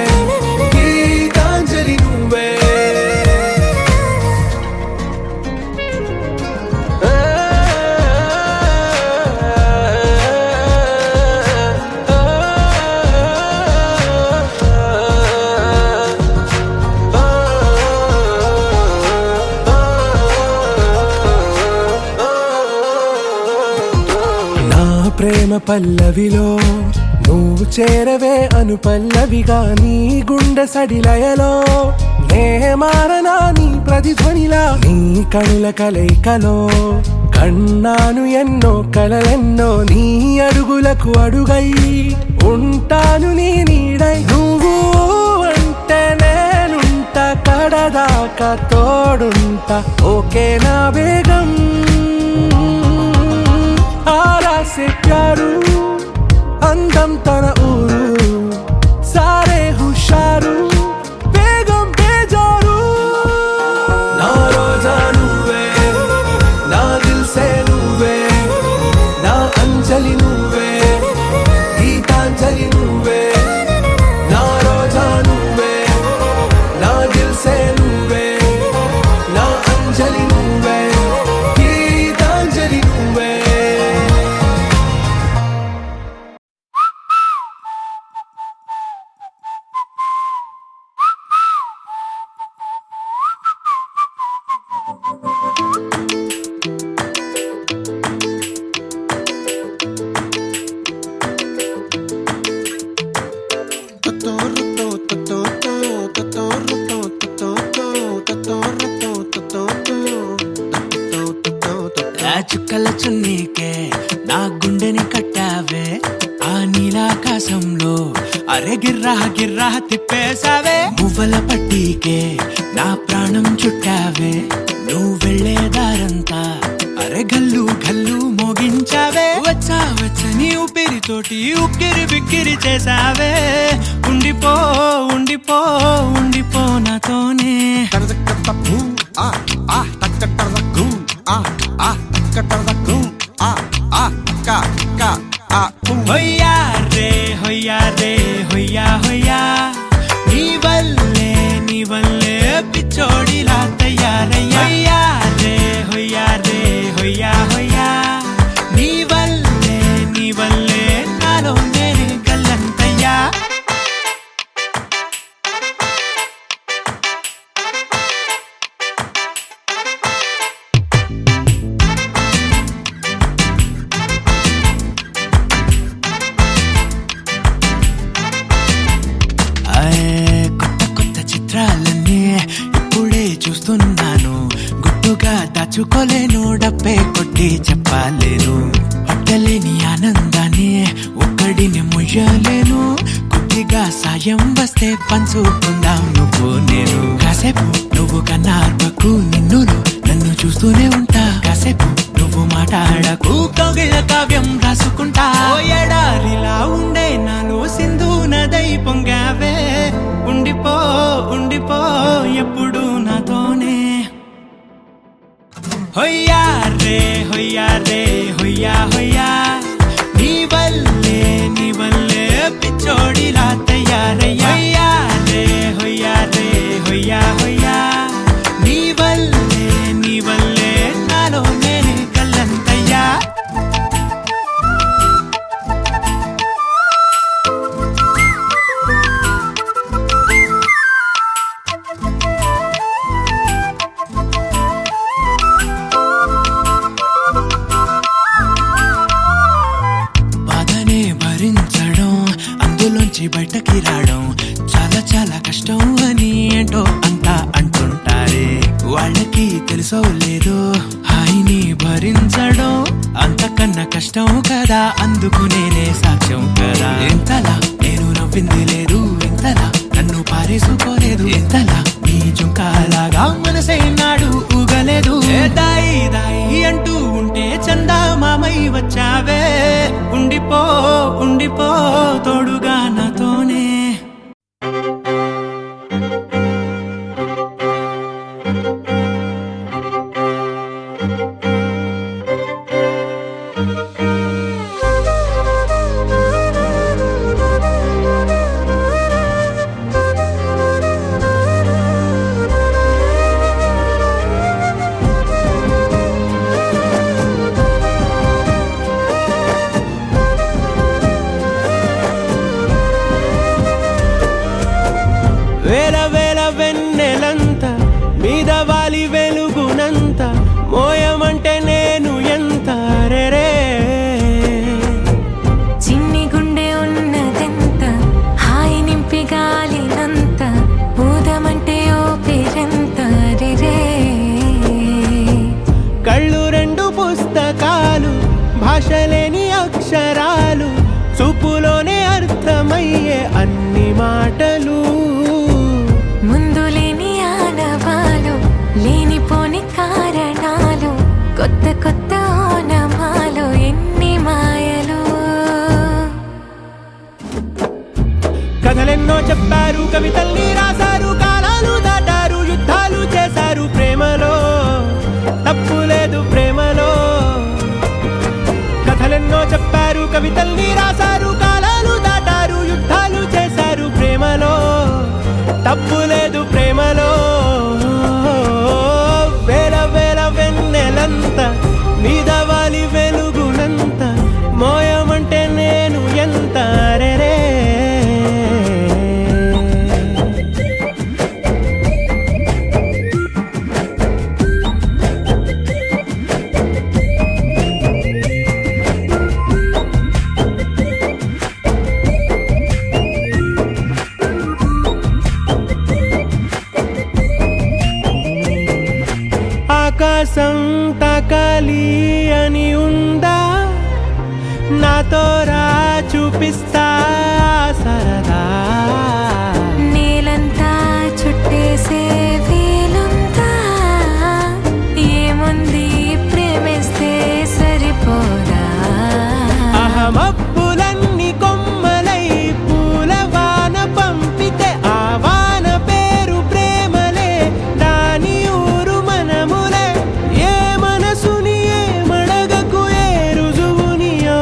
గీతాంజలి నువ్వే ప్రేమ పల్లవిలో నువ్వు చేరవే అను పల్లవిగా నీ గుండె సడిలయలో నే మారనా నీ ప్రతిధ్వనిలా నీ కనుల కలయికలో కన్నాను ఎన్నో కలలెన్నో నీ అడుగులకు అడుగై ఉంటాను నీ నీడై నువ్వు అంటే నేనుంట కడదాకా తోడుంటా ఓకే నా వేగం आरा से प्यारू अंदम तन ऊरू सारे हुशारू बेगम बेजारू ना रोजा నువ్వే నా దిల్ సే నువ్వే నా అంజలి నువ్వే గీతాంజలి నువ్వే నా రోజా నువ్వే నా దిల్ సే నువ్వే నా అంజలి నువ్వే గీతాంజలి నువ్వే చుక్కల చున్నీకే నా గుండెని కట్టావే ఆ నీలాకాశంలో అరే గిర్రా గిర్రా తిప్పేశావే మువ్వల పట్టీకే నా ప్రాణం చుట్టావే నువ్వు వెళ్లే దారంతా అరే గల్లు గల్లు మోగించావే వచ్చా వచ్చని ఊపిరితోటి ఉక్కిరి బిక్కిరి చేసావే ఉండిపో ఉండిపో ఉండిపో నాతోనే హొయ్యా రే హొయ్యా రే హొయ్యా హొయ్యా నీ వల్లే పిచ్చోడిలా తయారయ్యా హొయ్యా రే హొయ్యా హొయ్యా నీ వల్లే నాలో నేనే గల్లంతయ్యా చూస్తున్నాను గుట్టుగా దాచుకోలేను డబ్బే కొట్టి చెప్పలేను పట్టలేని ఆనందాన్ని ఒక్కడిని ముయ్యలేను కొద్దిగా సాయం వస్తే పంచుకుందాం నువ్వు నేను కాసేపు నువ్వు కన్నార్పకు నిన్నులు నన్ను చూస్తూనే ఉంటా కాసేపు నువ్వు మాట్లాడకు కౌగిల కావ్యం రాసుకుంటా ఎడారిలా ఉండే నాలో సింధు నదై పొంగావే ఉండిపో ఉండిపో ఎప్పుడు నాతోనే హొయ్యా రే హొయ్యా రే హొయ్యా హొయ్యా నీ వల్లే పిచ్చోడిలా తయారయ్యా హొయ్యా రే హొయ్యా హొయ్యా నీ వల్లే నాలో నేనే కల్లంతయ్యా బయటకి రావడం వాళ్ళకి తెలుసో లేదో హాయిని భరించడం అంతకన్నా కష్టం కదా, అందుకు నేనే సాక్ష్యం కదా. ఎంతలా నేను నవ్వింది లేదు, ఎంతలా నన్ను పారేసుకోలేదు, ఎంతలా నీ జుంకాలాగా మనసైనాడు ఊగలేదు. దాయి దాయి అంటూ ఉంటే చందా మామై వచ్చావే, ఉండిపో ఉండిపో తోడుగా నాతోనే. వేల వేల వెన్నెలంత మీద వాలి వెలుగునంత మోయమంటే నేను ఎంత రే. చిన్ని గుండె ఉన్నదెంత హాయి నింపి గాలినంత ఊదమంటే ఓపిరెంత రే. కళ్ళు రెండు పుస్తకాలు భాషలేని అక్షరాలు చూపులోనే అర్థమయ్యే అన్ని మాటలు. ముందు లేని ఆనవాలు లేనిపోని కారణాలు కొత్త కొత్త ఓనమాలు ఎన్ని మాయలు. కథలెన్నో చెప్పారు, కవితల్ని రాశారు, కాలాలు దాటారు, యుద్ధాలు చేశారు ప్రేమలో, తప్పు లేదు ప్రేమలో. కథలెన్నో చెప్పారు, కవితల్ని రాశారు, కాలాలు దాటారు, యుద్ధాలు చేశారు ప్రేమలో, తప్పు లేదు ప్రేమలో. వేల వేల వెన్నెలంత మీద వాలి వెలుగునంత మోయమంటే నేను ఎంత రే. ఆకాశం తాకాలి అని ఉందా, నాతో రా చూపిస్తా సరదా. నేలంతా చుట్టేసే వీలుందా, ఏముంది ప్రేమిస్తే సరిపోదా. అహమప్పులన్నీ కొమ్మలై పూల వాన పంపితే ఆ వాన పేరు ప్రేమలే, దాని ఊరు మనములే. ఏ మనసుని ఏ మడగకు ఏ రుజువునియో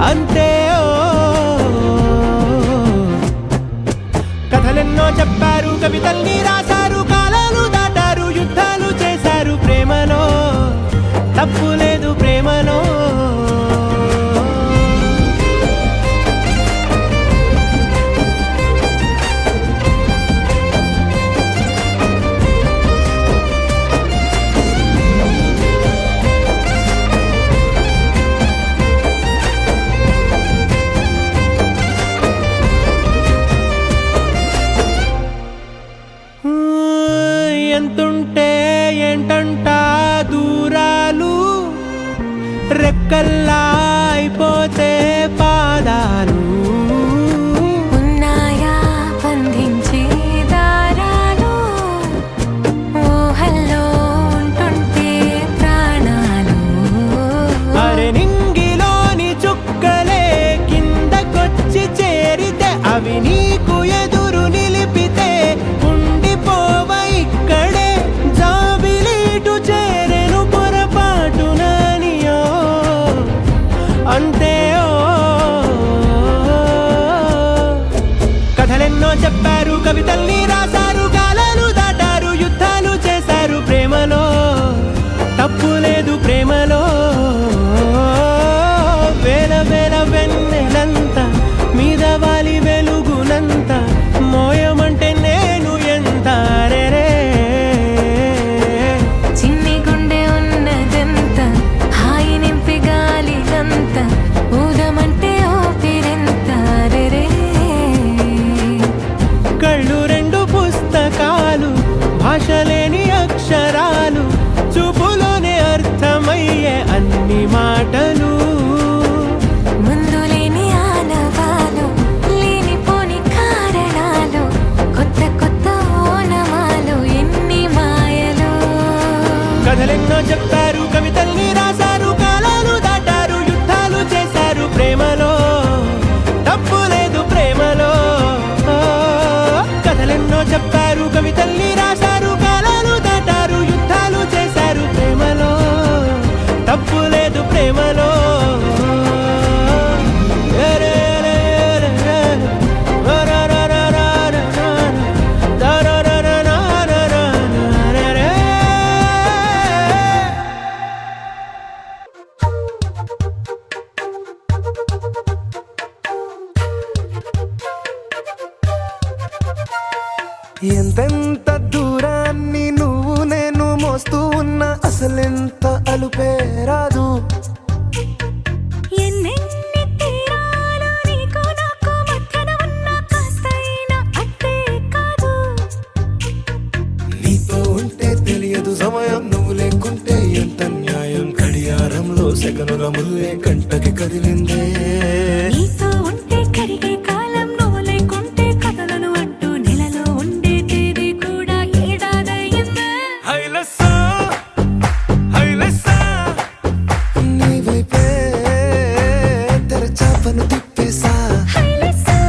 అంతే. కథలెన్నో చెప్పారు, కవితల్ని రాశారు, కాలాలు దాటారు, యుద్ధాలు చేశారు ప్రేమలో, తప్పు లేదు ప్రేమలో. ఎంతుంటే ఏంటంట దూరాలు, రెక్కల్లా అయిపోతే పాదాలు. ఉన్నాయా బంధించే దారాలు, ఊహల్లో ఉంటుంటే ప్రాణాలు. అరే నింగిలోని చుక్కలే కిందకొచ్చి చేరితే అవి నీకు ఎదురు నిలిపితే ఉండిపోవ ఇక్కడే. జాబిలీటు చేరెను పొరపాటు నానియో అంతే. చెప్పలేని అక్షరాలు చూపులోనే అర్థమయ్యే అన్ని మాటలు ముందు లేని ఆనవాలు లేనిపోని కారణాలు కొత్త కొత్త ఓనమాలు ఎన్ని మాయలు కథలెన్నో చెప్పారు కవితల్ని రాశారు కాలాలు దాటారు యుద్ధాలు చేశారు ప్రేమలో తప్పు లేదు ప్రేమలో కథలెన్నో చెప్పారు కవితల్ని రాశారు కాలాలు దాటారు యుద్ధాలు చేశారు ప్రేమలో తప్పు లేదు ప్రేమలో ఎంతెంత దూరాన్ని నువ్వు నేను మోస్తూ ఉన్నా అసలెంత అలుపే రాదు ఎన్నెన్ని తీరాలు నీకు నాకు మధ్యన ఉన్న కాస్తైనా అట్టే కాదు నీతో ఉంటే తెలియదు సమయం నువ్వు లేకుంటే ఎంత న్యాయం గడియారంలో సెకనుల ముల్లే కంటకి కదిలిందే నీతో ఉంటే కరిగే కాలం నువ్వు లేకుంటే కథలను అంటూ నెలలో ఉండే తేదీ కూడా ఏడాదయ్యిందే నీ వైపే తెరచాపను తిప్పేసా హైలెస్సా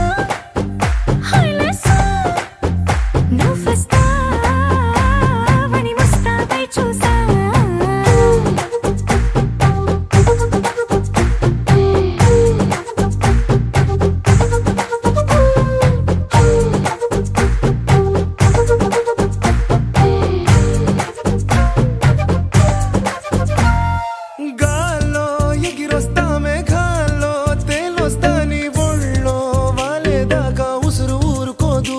హైలెస్సా నువ్వొస్తావని ముస్తాబై చూసా గాల్లో ఎగిరొస్తా మేఘాల్లో తేలొస్తా నీ ఒళ్ళో వాలేదాకా ఉసురు ఊరుకోదు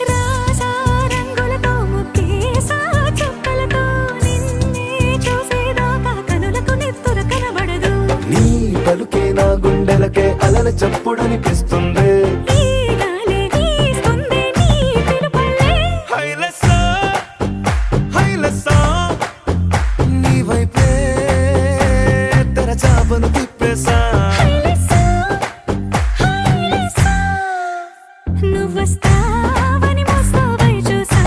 రాజా రంగులతో ముక్కేసా చుక్కలతో నిన్నే చూసేదాకా కనులకు నెత్తుర కనబడదు నీ పలుకే నా గుండెలకే అలల చప్పుడనిపిస్తుంది ఈ గాలి వీస్తుంది నీ పిలుపులే హైలెస్సా హైలెస్సా నీ వైపే తెరచాపను తిప్పేసా హైలెస్సా హైలెస్సా నువ్వొస్తావని ముస్తాబై చూసా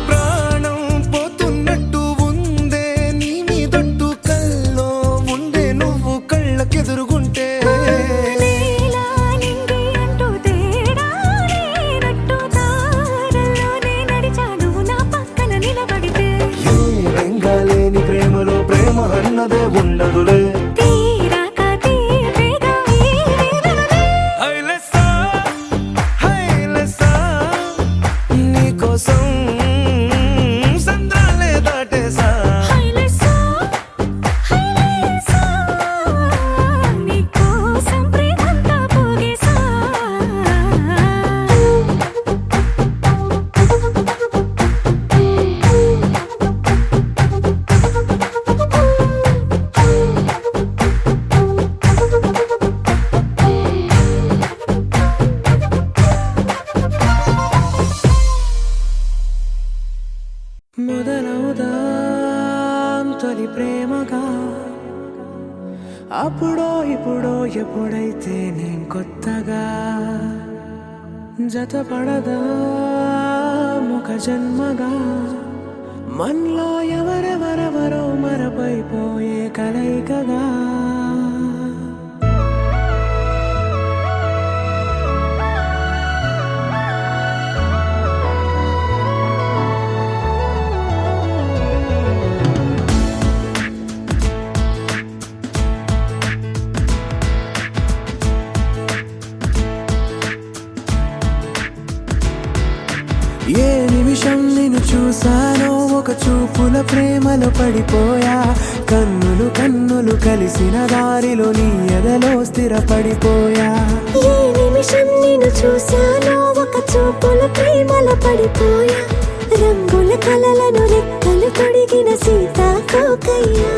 ప్రాణం పోతున్నట్టు ఉందే నీ మీదొట్టు కల్లో ఉండే నువ్వు కళ్ళకెదురుగుంటే నీలా నింగి అంటూ తేడా లేనట్టు తారల్లోనే నడిచాను నా పక్కన నిలబడితే ఏ రంగాలేని ప్రేమలో ప్రేమ అన్నదే ఉండదులే తీరాక తీరేగా ఈ వేదనలే హైలెస్సా హైలెస్సా నీకోసం సంద్రాలే దాటేసా హైలెస్సా హైలెస్సా నీకోసం ప్రేమంతా పోగేసా మొదలవుదాం తొలి ప్రేమగా అప్పుడో ఇప్పుడో ఎప్పుడైతే నేను కొత్తగా జతపడదా ముఖ జన్మగా మనలో ఎవరెవరెవరో మరపైపోయే కలయికగా ఏ నిమిషం నిన్ను చూసానో ఒక చూపుల ప్రేమలో పడిపోయా కన్నులు కన్నులు కలిసిన దారిలో నీ ఎదలో స్థిరపడిపోయా ఏ నిమిషం నిమిషం నిన్ను చూశాను ఒక చూపుల ప్రేమల పడిపోయా రంగుల కలలను రెక్కలు తొడిగిన సీతాకోకయ్యా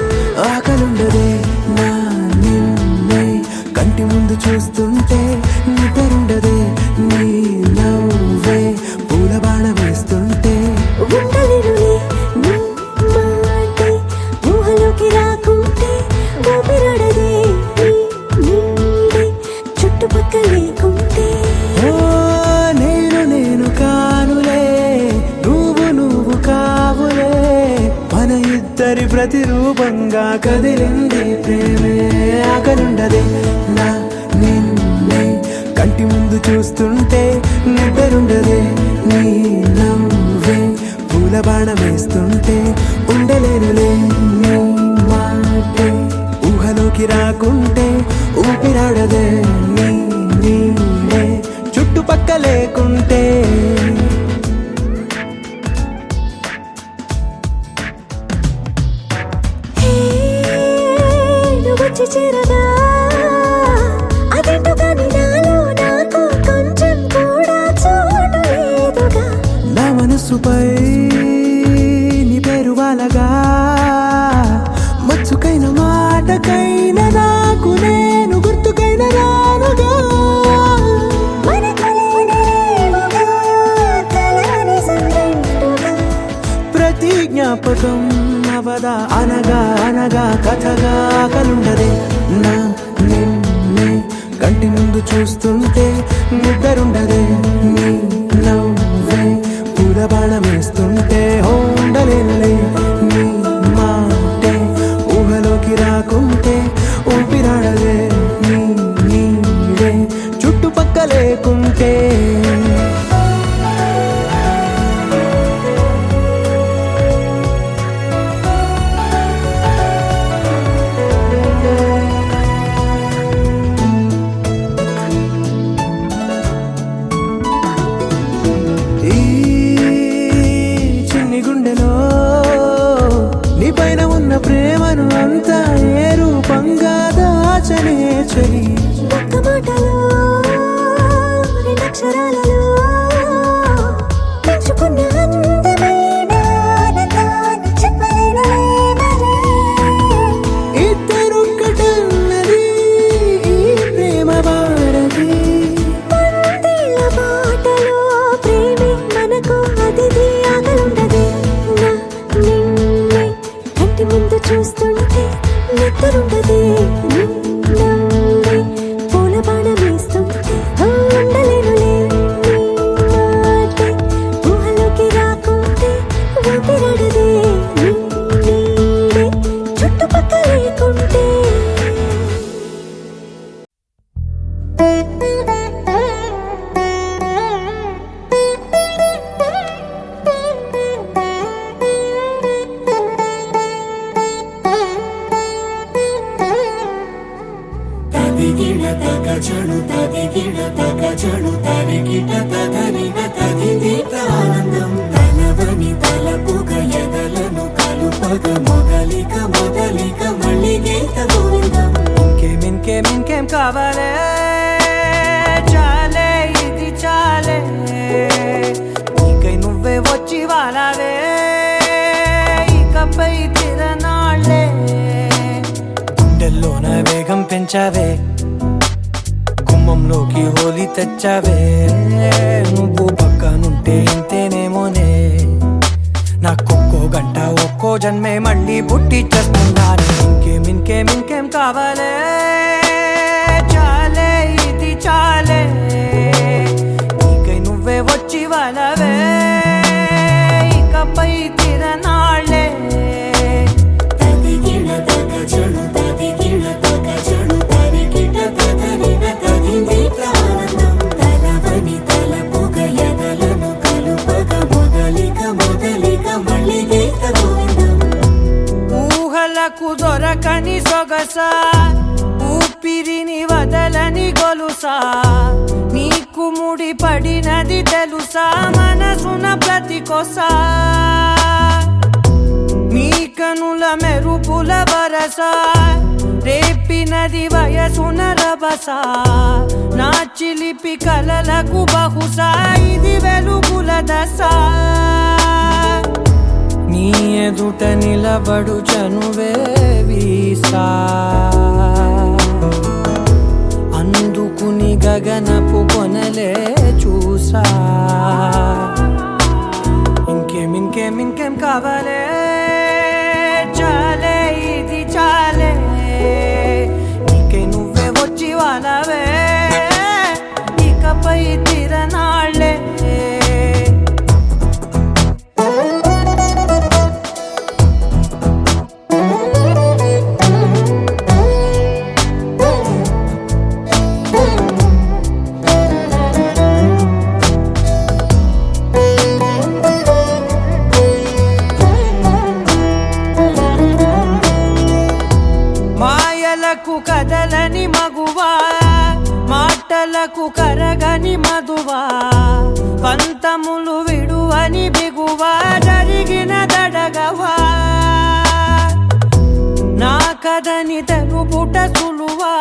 ఆకలుండదే నా నిన్నే కంటి ముందు చూస్తుంటే నిద్రుండదే నీ నవ్వే పూల బాణ వేస్తుంటే ఉండలేనులే నీ మాటే ఊహలోకి రాకుంటే ఊపిరాడదే నీ నీడే చుట్టుపక్కల లేకుంటే ఓ నేను కానులే నువ్వు కావులే మన ఇద్దరి ప్రతిరూపంగా కదిలింది ప్రేమే ఆకలుండదే నా నిన్నే కంటి ముందు చూస్తుంటే నిద్రుండదే నీ నవ్వే పూల బాణ వేస్తుంటే ఉండలేనులే నీ మాటే ఊహలోకి రాకుంటే ఊపిరాడదే నీ నీడే చుట్టుపక్క లేకుంటే వచ్చి చేరగా అదేంటో కానీ నాలో నాకు కొంచెం కూడా చోటు లేదుగా నా మనసుపై నీ పేరు వాలగా మచ్చుకైన మాటకైన నాకు నేను గుర్తుకైన రానుగా మనకులేనిరేవుగా, కలని సంరెండుగా. ప్రతి జ్ఞాపకం అవదా అనగా కథగా కలుండదే నా నిన్నే కంటి ముందు చూస్తుంటే నిద్రుండదే నీ నవ్వే పూల బాణం వేస్తుంటే ఉండలేనులే నీ మాటే ఊహలోకి రాకుంటే ఊపిరాడదే నీ నీడే చుట్టుపక్క లేకుంటే ఈ చిన్ని గుండెలో నీ పైన ఉన్న ప్రేమను అంతా ఏ రూపంగా దాచనే చలి ఒక్క మాటలో రెండక్షరాలలో పెంచుకున్న అందమైన ఆనందాన్ని చెప్పలేనులే మరి. ఇద్దరొక్కటన్నది ఈ ప్రేమ వాడది వందేళ్ల బాటలో ప్రేమే మనకు అతిథి ఆగలుండదే నా నిన్నే కంటి ముందు చూస్తుంటే నిద్రుండదే నీ నవ్వే పూల బాణ వేస్తుంటే ఉండలేనులే నీ మాటే ఊహలోకి రాకుంటే ఊపిరాడదే నీ నీడే చుట్టుపక్కల లేకుంటే తదిగిడ తగచడు తదిగిడ తగచడు తరిగిట తదరిన తదిదీత ఆనందం తలవని తలపుగ ఎదలను కలుపగ మొదలిక మళ్ళీ గీత గోవిందం ఇంకేం కావాలే చాలే ఇది చాలే నీకై నువ్వే వచ్చి వాలావే ఇకపై తిరనాళ్ళే గుండెల్లోన వేగం పెంచావే గుమ్మంలోకి హోలీ తెచ్చావే నువ్వు పక్కనుంటే ఇంతేనేమోనే నాకొక్కో గంట ఒక్కో జన్మే మళ్ళీ పుట్టి చేస్తున్నాను ఇంకేం కావాలే చాలే ఇది చాలే నీకై నువ్వే వచ్చి వాళ్ళవే ఇకపై తిరనాళ్ళే తదిగిడ తగచడు తరిగిట తదరిన తదిదీత ఆనందం తలవని తలపుగ ఎదలను కలుపగ మొదలిక మళ్ళీ గీత గోవిందం ఊహలకు దొరకని సొగస ఊపిరిని వదలని గొలుసా నీకు ముడి పడినది తెలుసా మనసున ప్రతి కొసా నీ కనుల మెరుపుల వరస రేపినది వయసున రభస నా చిలిపి కలలకు బహుశా ఇది వెలుగుల దశ నీ ఎదుట నిలబడు చనువే వీసా అందుకుని గగనపు కొనలే చూసా ఇంకేం కావాలే చాలే ఇది చాలే నీకే నువ్వే వచ్చి వాళ్ళవే ఇకపై తిరనాళ్ళే కదలని మగువా మాటలకు కరగని మధువా పంతములు విడువని బిగువా జరిగిన దడగవా నా కదని తెలుపుట సులువా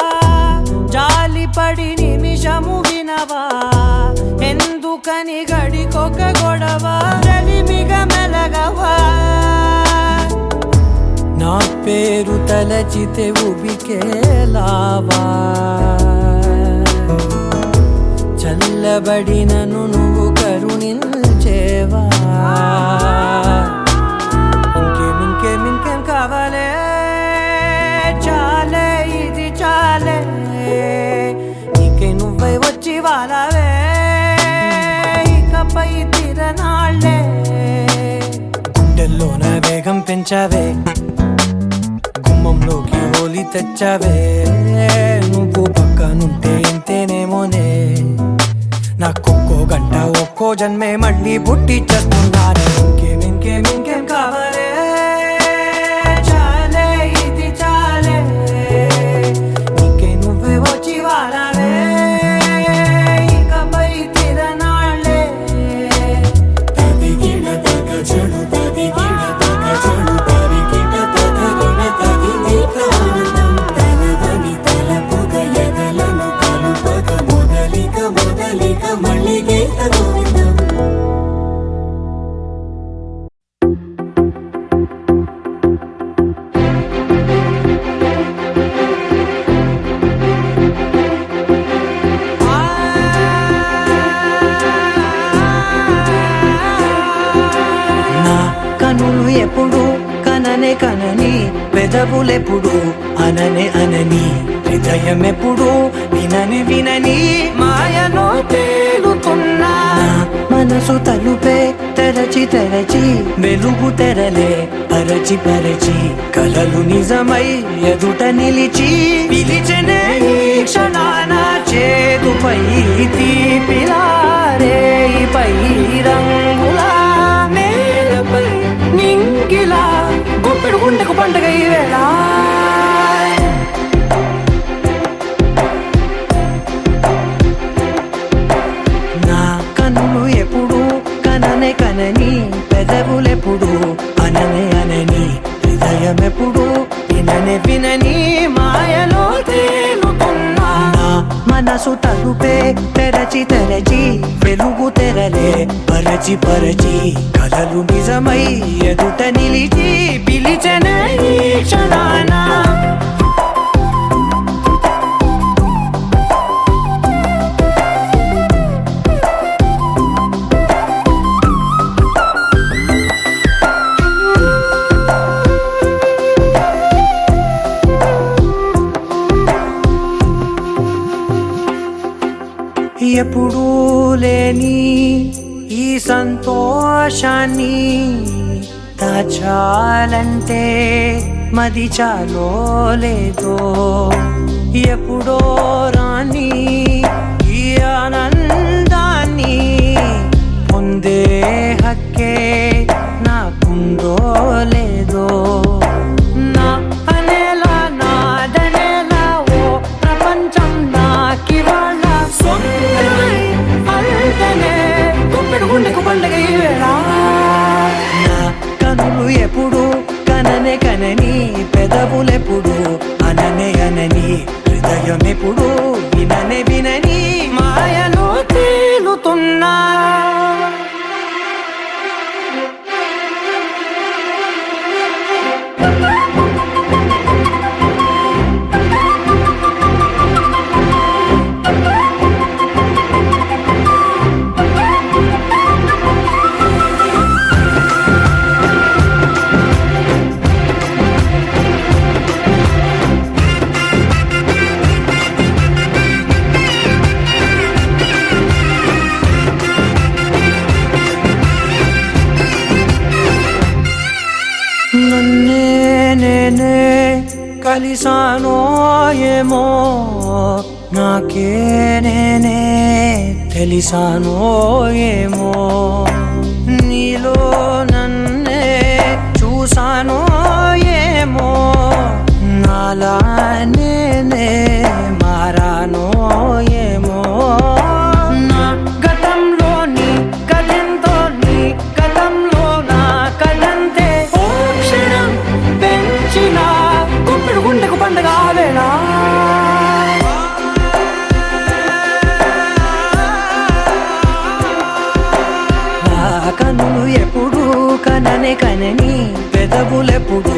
జాలిపడి నిమిషము వినవా ఎందుకని గడికొక గొడవ రలిమిగ మెలగవా నా పేరు తలచితే ఉబికేలావా చల్లబడినను నువ్వు కరుణించేవా ఇంకేం కావాలే చాలే ఇది చాలే నీకే నువ్వై వచ్చి వాళ్ళవే ఇకపై తిరనాళ్ళే గుండెల్లోన వేగం పెంచావే గుమ్మంలోకి హోలీ తెచ్చావే నువ్వు పక్కనుంటే ఇంతేనేమోనే నాకొక్కో గంట ఒక్కో జన్మే మళ్ళీ పుట్టి చేస్తున్నానే ఇంకేం కావాలే చాలే ఇది చాలే నీకే నువ్వే వచ్చి వాళ్ళవే ఇకపై తిరనాళ్ళే తదిగిన తగ చెడు తదిగిన తగ చెడు తరిగిన తగగిన తగిని ప్రాణం తలవని తలపుగ ఎదలను కలుపగ మొదలిక మళ్ళీ గోవిందం నా కనులు ఎప్పుడు కనని పెదవులెప్పుడు అనని హృదయం ఎప్పుడు వినని మాయలో తేలుతున్నా మనసు తలుపే తెరచి వెలుగు తెరలే పరచి కలలు నిజమై ఎదుట నిలిచి పిలిచనే ఈ క్షణాన చేతుపై తీపిలారే పై రంగులా నేలపై నింగిలా గుప్పెడు గుండెకు పండగ ఈ వేళ నా కన్నులు ఎప్పుడు కనని పెదవులెప్పుడు అనని హృదయం ఎప్పుడు వినని మాయలో తేలుతున్నా నా మనసు తలుపే తెరచి వెలుగు తెరలే పరచి కలలు నిజమై ఎదుట నిలిచి పిలిచనే ఈ క్షణాన ఎప్పుడూ లేని ఈ సంతోషాన్ని దాచాలంటే మది చాలో లేదో ఎప్పుడో రాని ఈ ఆనందాన్ని పొందే హక్కే నాకుందో లేదో నా అనేలా నాదనేలా ఓ ప్రపంచం నాకివాళ్ళ సొంతమై అల్దనే గుప్పెడు గుండెకు పండగ ఈ వేళ నా కనులు ఎప్పుడు కనని పెదవులెప్పుడు అననే పెదవులెప్పుడు విననే వినని మాయలో తేలుతున్నా నన్నే నేనే కలిసానో ఏమో నాకే నేనే తెలిసానో ఏమో నీలో నన్నే చూసానో ఏమో నాలా నేనే మారానో ఏమో నా గతంలోని కథంతో నీ గతంలో నా కథంతే ఓ క్షణం పెంచిన గుప్పిడు గుండెకు పండగ వేళ కనులు ఎప్పుడు కననే కనని పెదవులెప్పుడు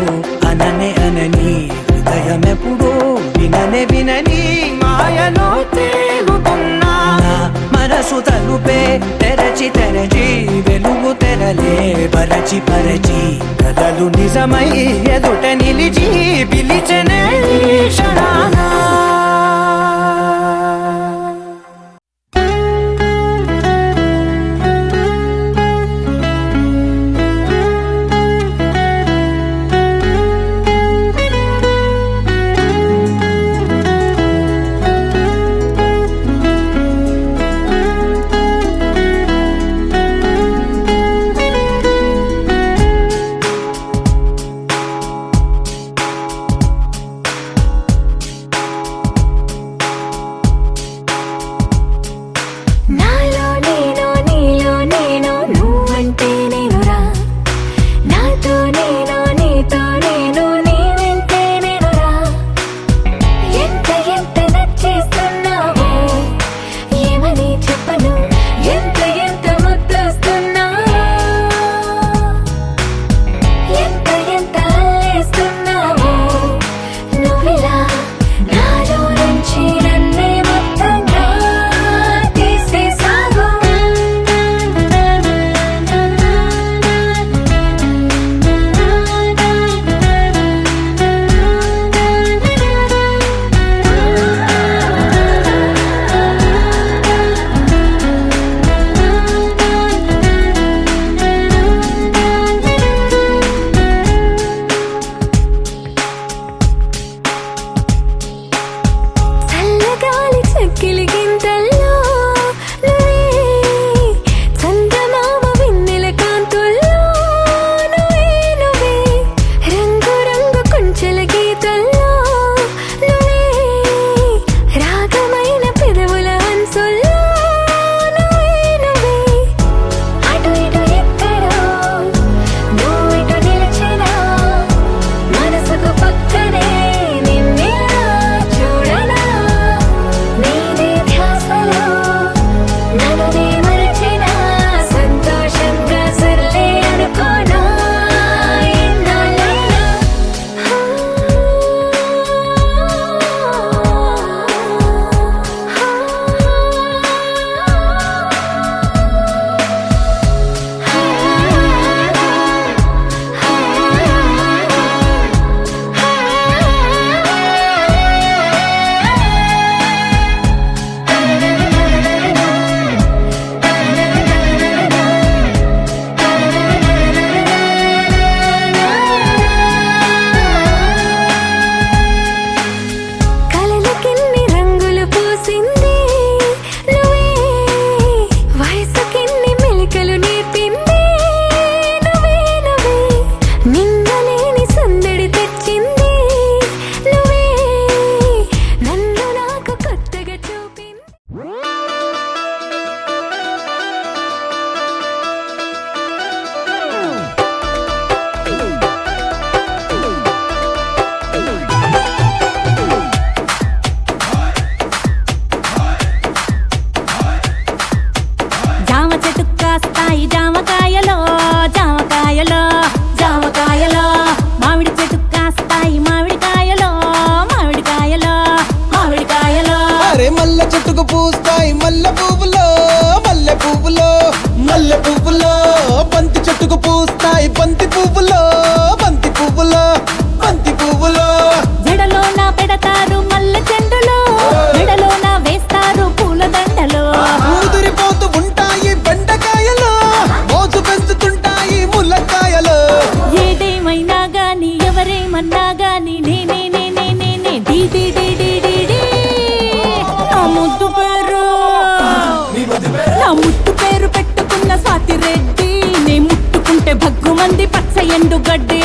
అననే అనని హృదయం ఎప్పుడు విననే వినని మాయలో తేలుతున్నా నా మనసు తలుపే తెరచి తెరచి వెలుగు తెరలే పరచి పరచి కలలు నిజమై ఎదుట నిలిచి పిలిచనే ఈ క్షణాన పూస్తాయి మల్లె పువ్వులో మల్లె పువ్వులో మల్లె పువ్వులో బంతి చెట్టుకు పూస్తాయి బంతి పువ్వులో బంతి పువ్వులో బంతి పువ్వులో జడలో నా పెడతారు మల్లె చెండులో మెడలో నా వేస్తారు పూల దండలో ఊదిరిపోతూ ఉంటాయి బెండకాయలు మోసు పెంచుతుంటాయి ముల్లకాయలు ఏదేమైనా గాని ఎవరేమన్నా గాని నేనే నేనే నేనే డీ డీ డీ డీ డీ డీ. నా ముద్దు పేరు నా ముద్దు పేరు పెట్టుకున్న స్వాతి రెడ్డి నే ముట్టుకుంటే భగ్గుమంది పచ్చ ఎండు గడ్డి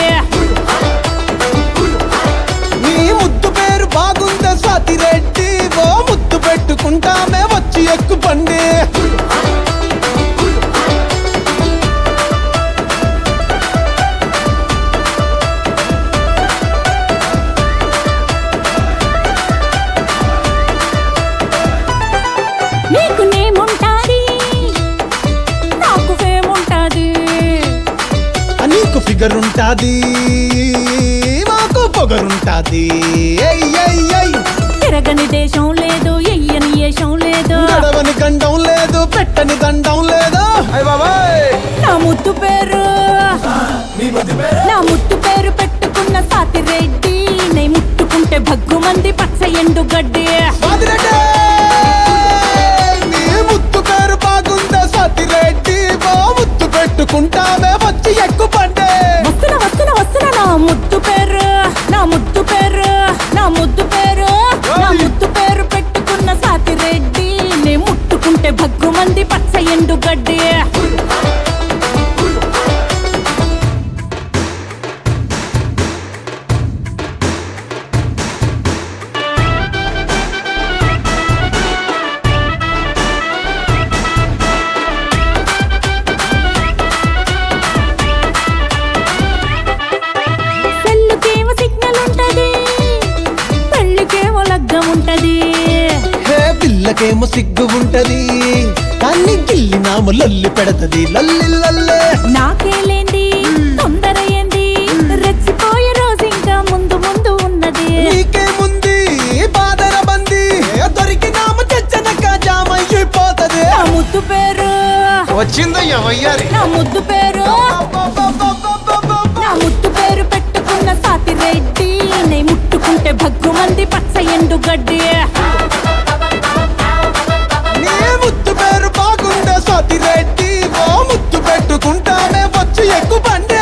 నీ ముద్దు పేరు బాగుందా స్వాతి రెడ్డి ఓ ముద్దు పెట్టుకుంటామే వచ్చి ఎక్కు పండి నీకు నేముంటాది నాకు ఫేముంటాది నీకు ఫిగర్ ఉంటాది మాకు పొగరుంటాది ఏయ్ ఏయ్ ఏయ్ తిరగని దేశం లేదు ఎయ్యని ఏషం లేదు గడవని గండం లేదు పెట్టని దండం లేదు అయ్ బాబాయ్ నా ముద్దు పేరు నా ముద్దు పేరు పెట్టుకున్న సాతి రెడ్డి నే ముట్టుకుంటే భగ్గుమంది పచ్చ ఎండు గడ్డి స్వాతి రెడ్డి నీ ముద్దు పేరు బాగుందా స్వాతి రెడ్డి ఓ ముద్దు పెట్టుకుంటామే వచ్చి ఎక్కు పండి వస్తున్నా వస్తున్నా వస్తున్నా నా ముద్దు పేరు నా ముద్దు పేరు నా ముద్దు పేరు నా ముద్దు పేరు పెట్టుకున్న సాతి రెడ్డి నే ముట్టుకుంటే భగ్గుమంది పచ్చ ఎండు గడ్డి సెల్లుకేమో సిగ్నల్ ఉంటది పెళ్ళికేమో లగ్గం ఉంటది హే పిల్లకేమో సిగ్గు ఉంటది కానీ గిల్లి నాము లొల్లి పెడతది లల్లి లల్లే నాకేలేంది తొందర ఏంది రెచ్చిపోయే రోజు ఇంకా ముందు ముందు ఉన్నది నీకేముంది బాదర బంది దొరికినాము తెచ్చనక జామైపోతది నా ముద్దు పేరు వచ్చిందయ్యా వయ్యారి నా ముద్దు పేరు నా ముద్దు పేరు పెట్టుకున్న సాతి రెడ్డి నే ముట్టుకుంటే భగ్గుమంది పచ్చ ఎండు గడ్డి నీ ముద్దు పేరు బాగుందా స్వాతి రెడ్డి ఓ ముద్దు పెట్టుకుంటానే వచ్చి ఎక్కు బండి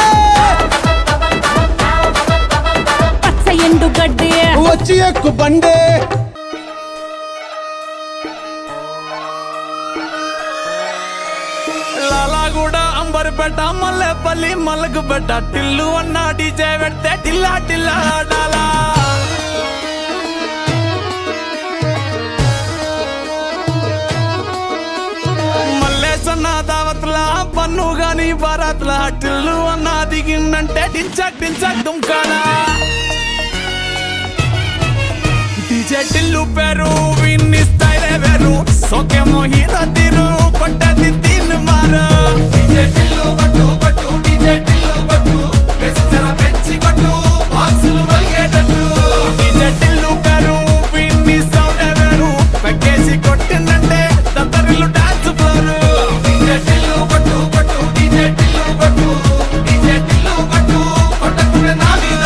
పచ్చ ఎండు గడ్డి వచ్చి ఎక్కు బండి లాలాగూడ అంబర్పేట మల్లెపల్లి మల్లకుపేట టిల్లు అన్న డీజే పెడితే టిల్లా టిల్లా ఆడాలా మల్లేసన్న దావత్ల పన్ను గాని బారాత్ల టిల్లు అన్న దిగిందంటే టించక్ టించక్ దుంకాడా డీజే టిల్లు పేరు విన్ని స్టైలే వేరు సోకేమో హీరో తీరు కొట్టది తీన్ మారు డీజే టిల్లు కొట్టు కొట్టు డీజే టిల్లు కొట్టు వెచ్చన పెంచి కొట్టు బాక్సులు మలిగేటట్టు డీజే టిల్లు పేరు విన్ని సౌండ్ వేరు పెక్కేసి కొట్టిందంటే దద్దరిల్లు డాన్స్ ఫ్లోర్ డీజే టిల్లు కొట్టు కొట్టు డీజే టిల్లు కొట్టు డీజే టిల్లు కొట్టు కొట్టకుండా నా మీద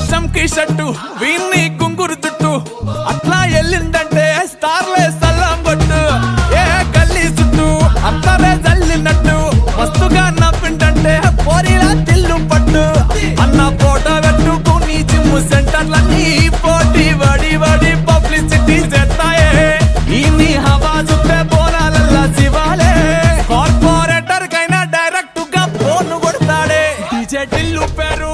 చంకీ షట్టు వీన్ని గుంగురు చుట్టు అట్లా ఎల్లిందంటే స్టార్లే సల్లం కొట్టు ఏ గల్లీ చుట్టూ అత్తరే జల్లినట్టు మస్తుగా నవ్విందంటే పోరిలా తిల్లు పట్టు అన్న ఫోటో పెట్టుకుని జిమ్ సెంటర్లన్నీ పోటీ వడి వడి పబ్లిసిటీ చేస్తాయే ఈ హవా చూస్తే బోనాలల్లా శివాలే కార్పొరేటర్ కైనా డైరెక్ట్ గా ఫోన్ కొడతాడే డీజే టిల్లు పేరు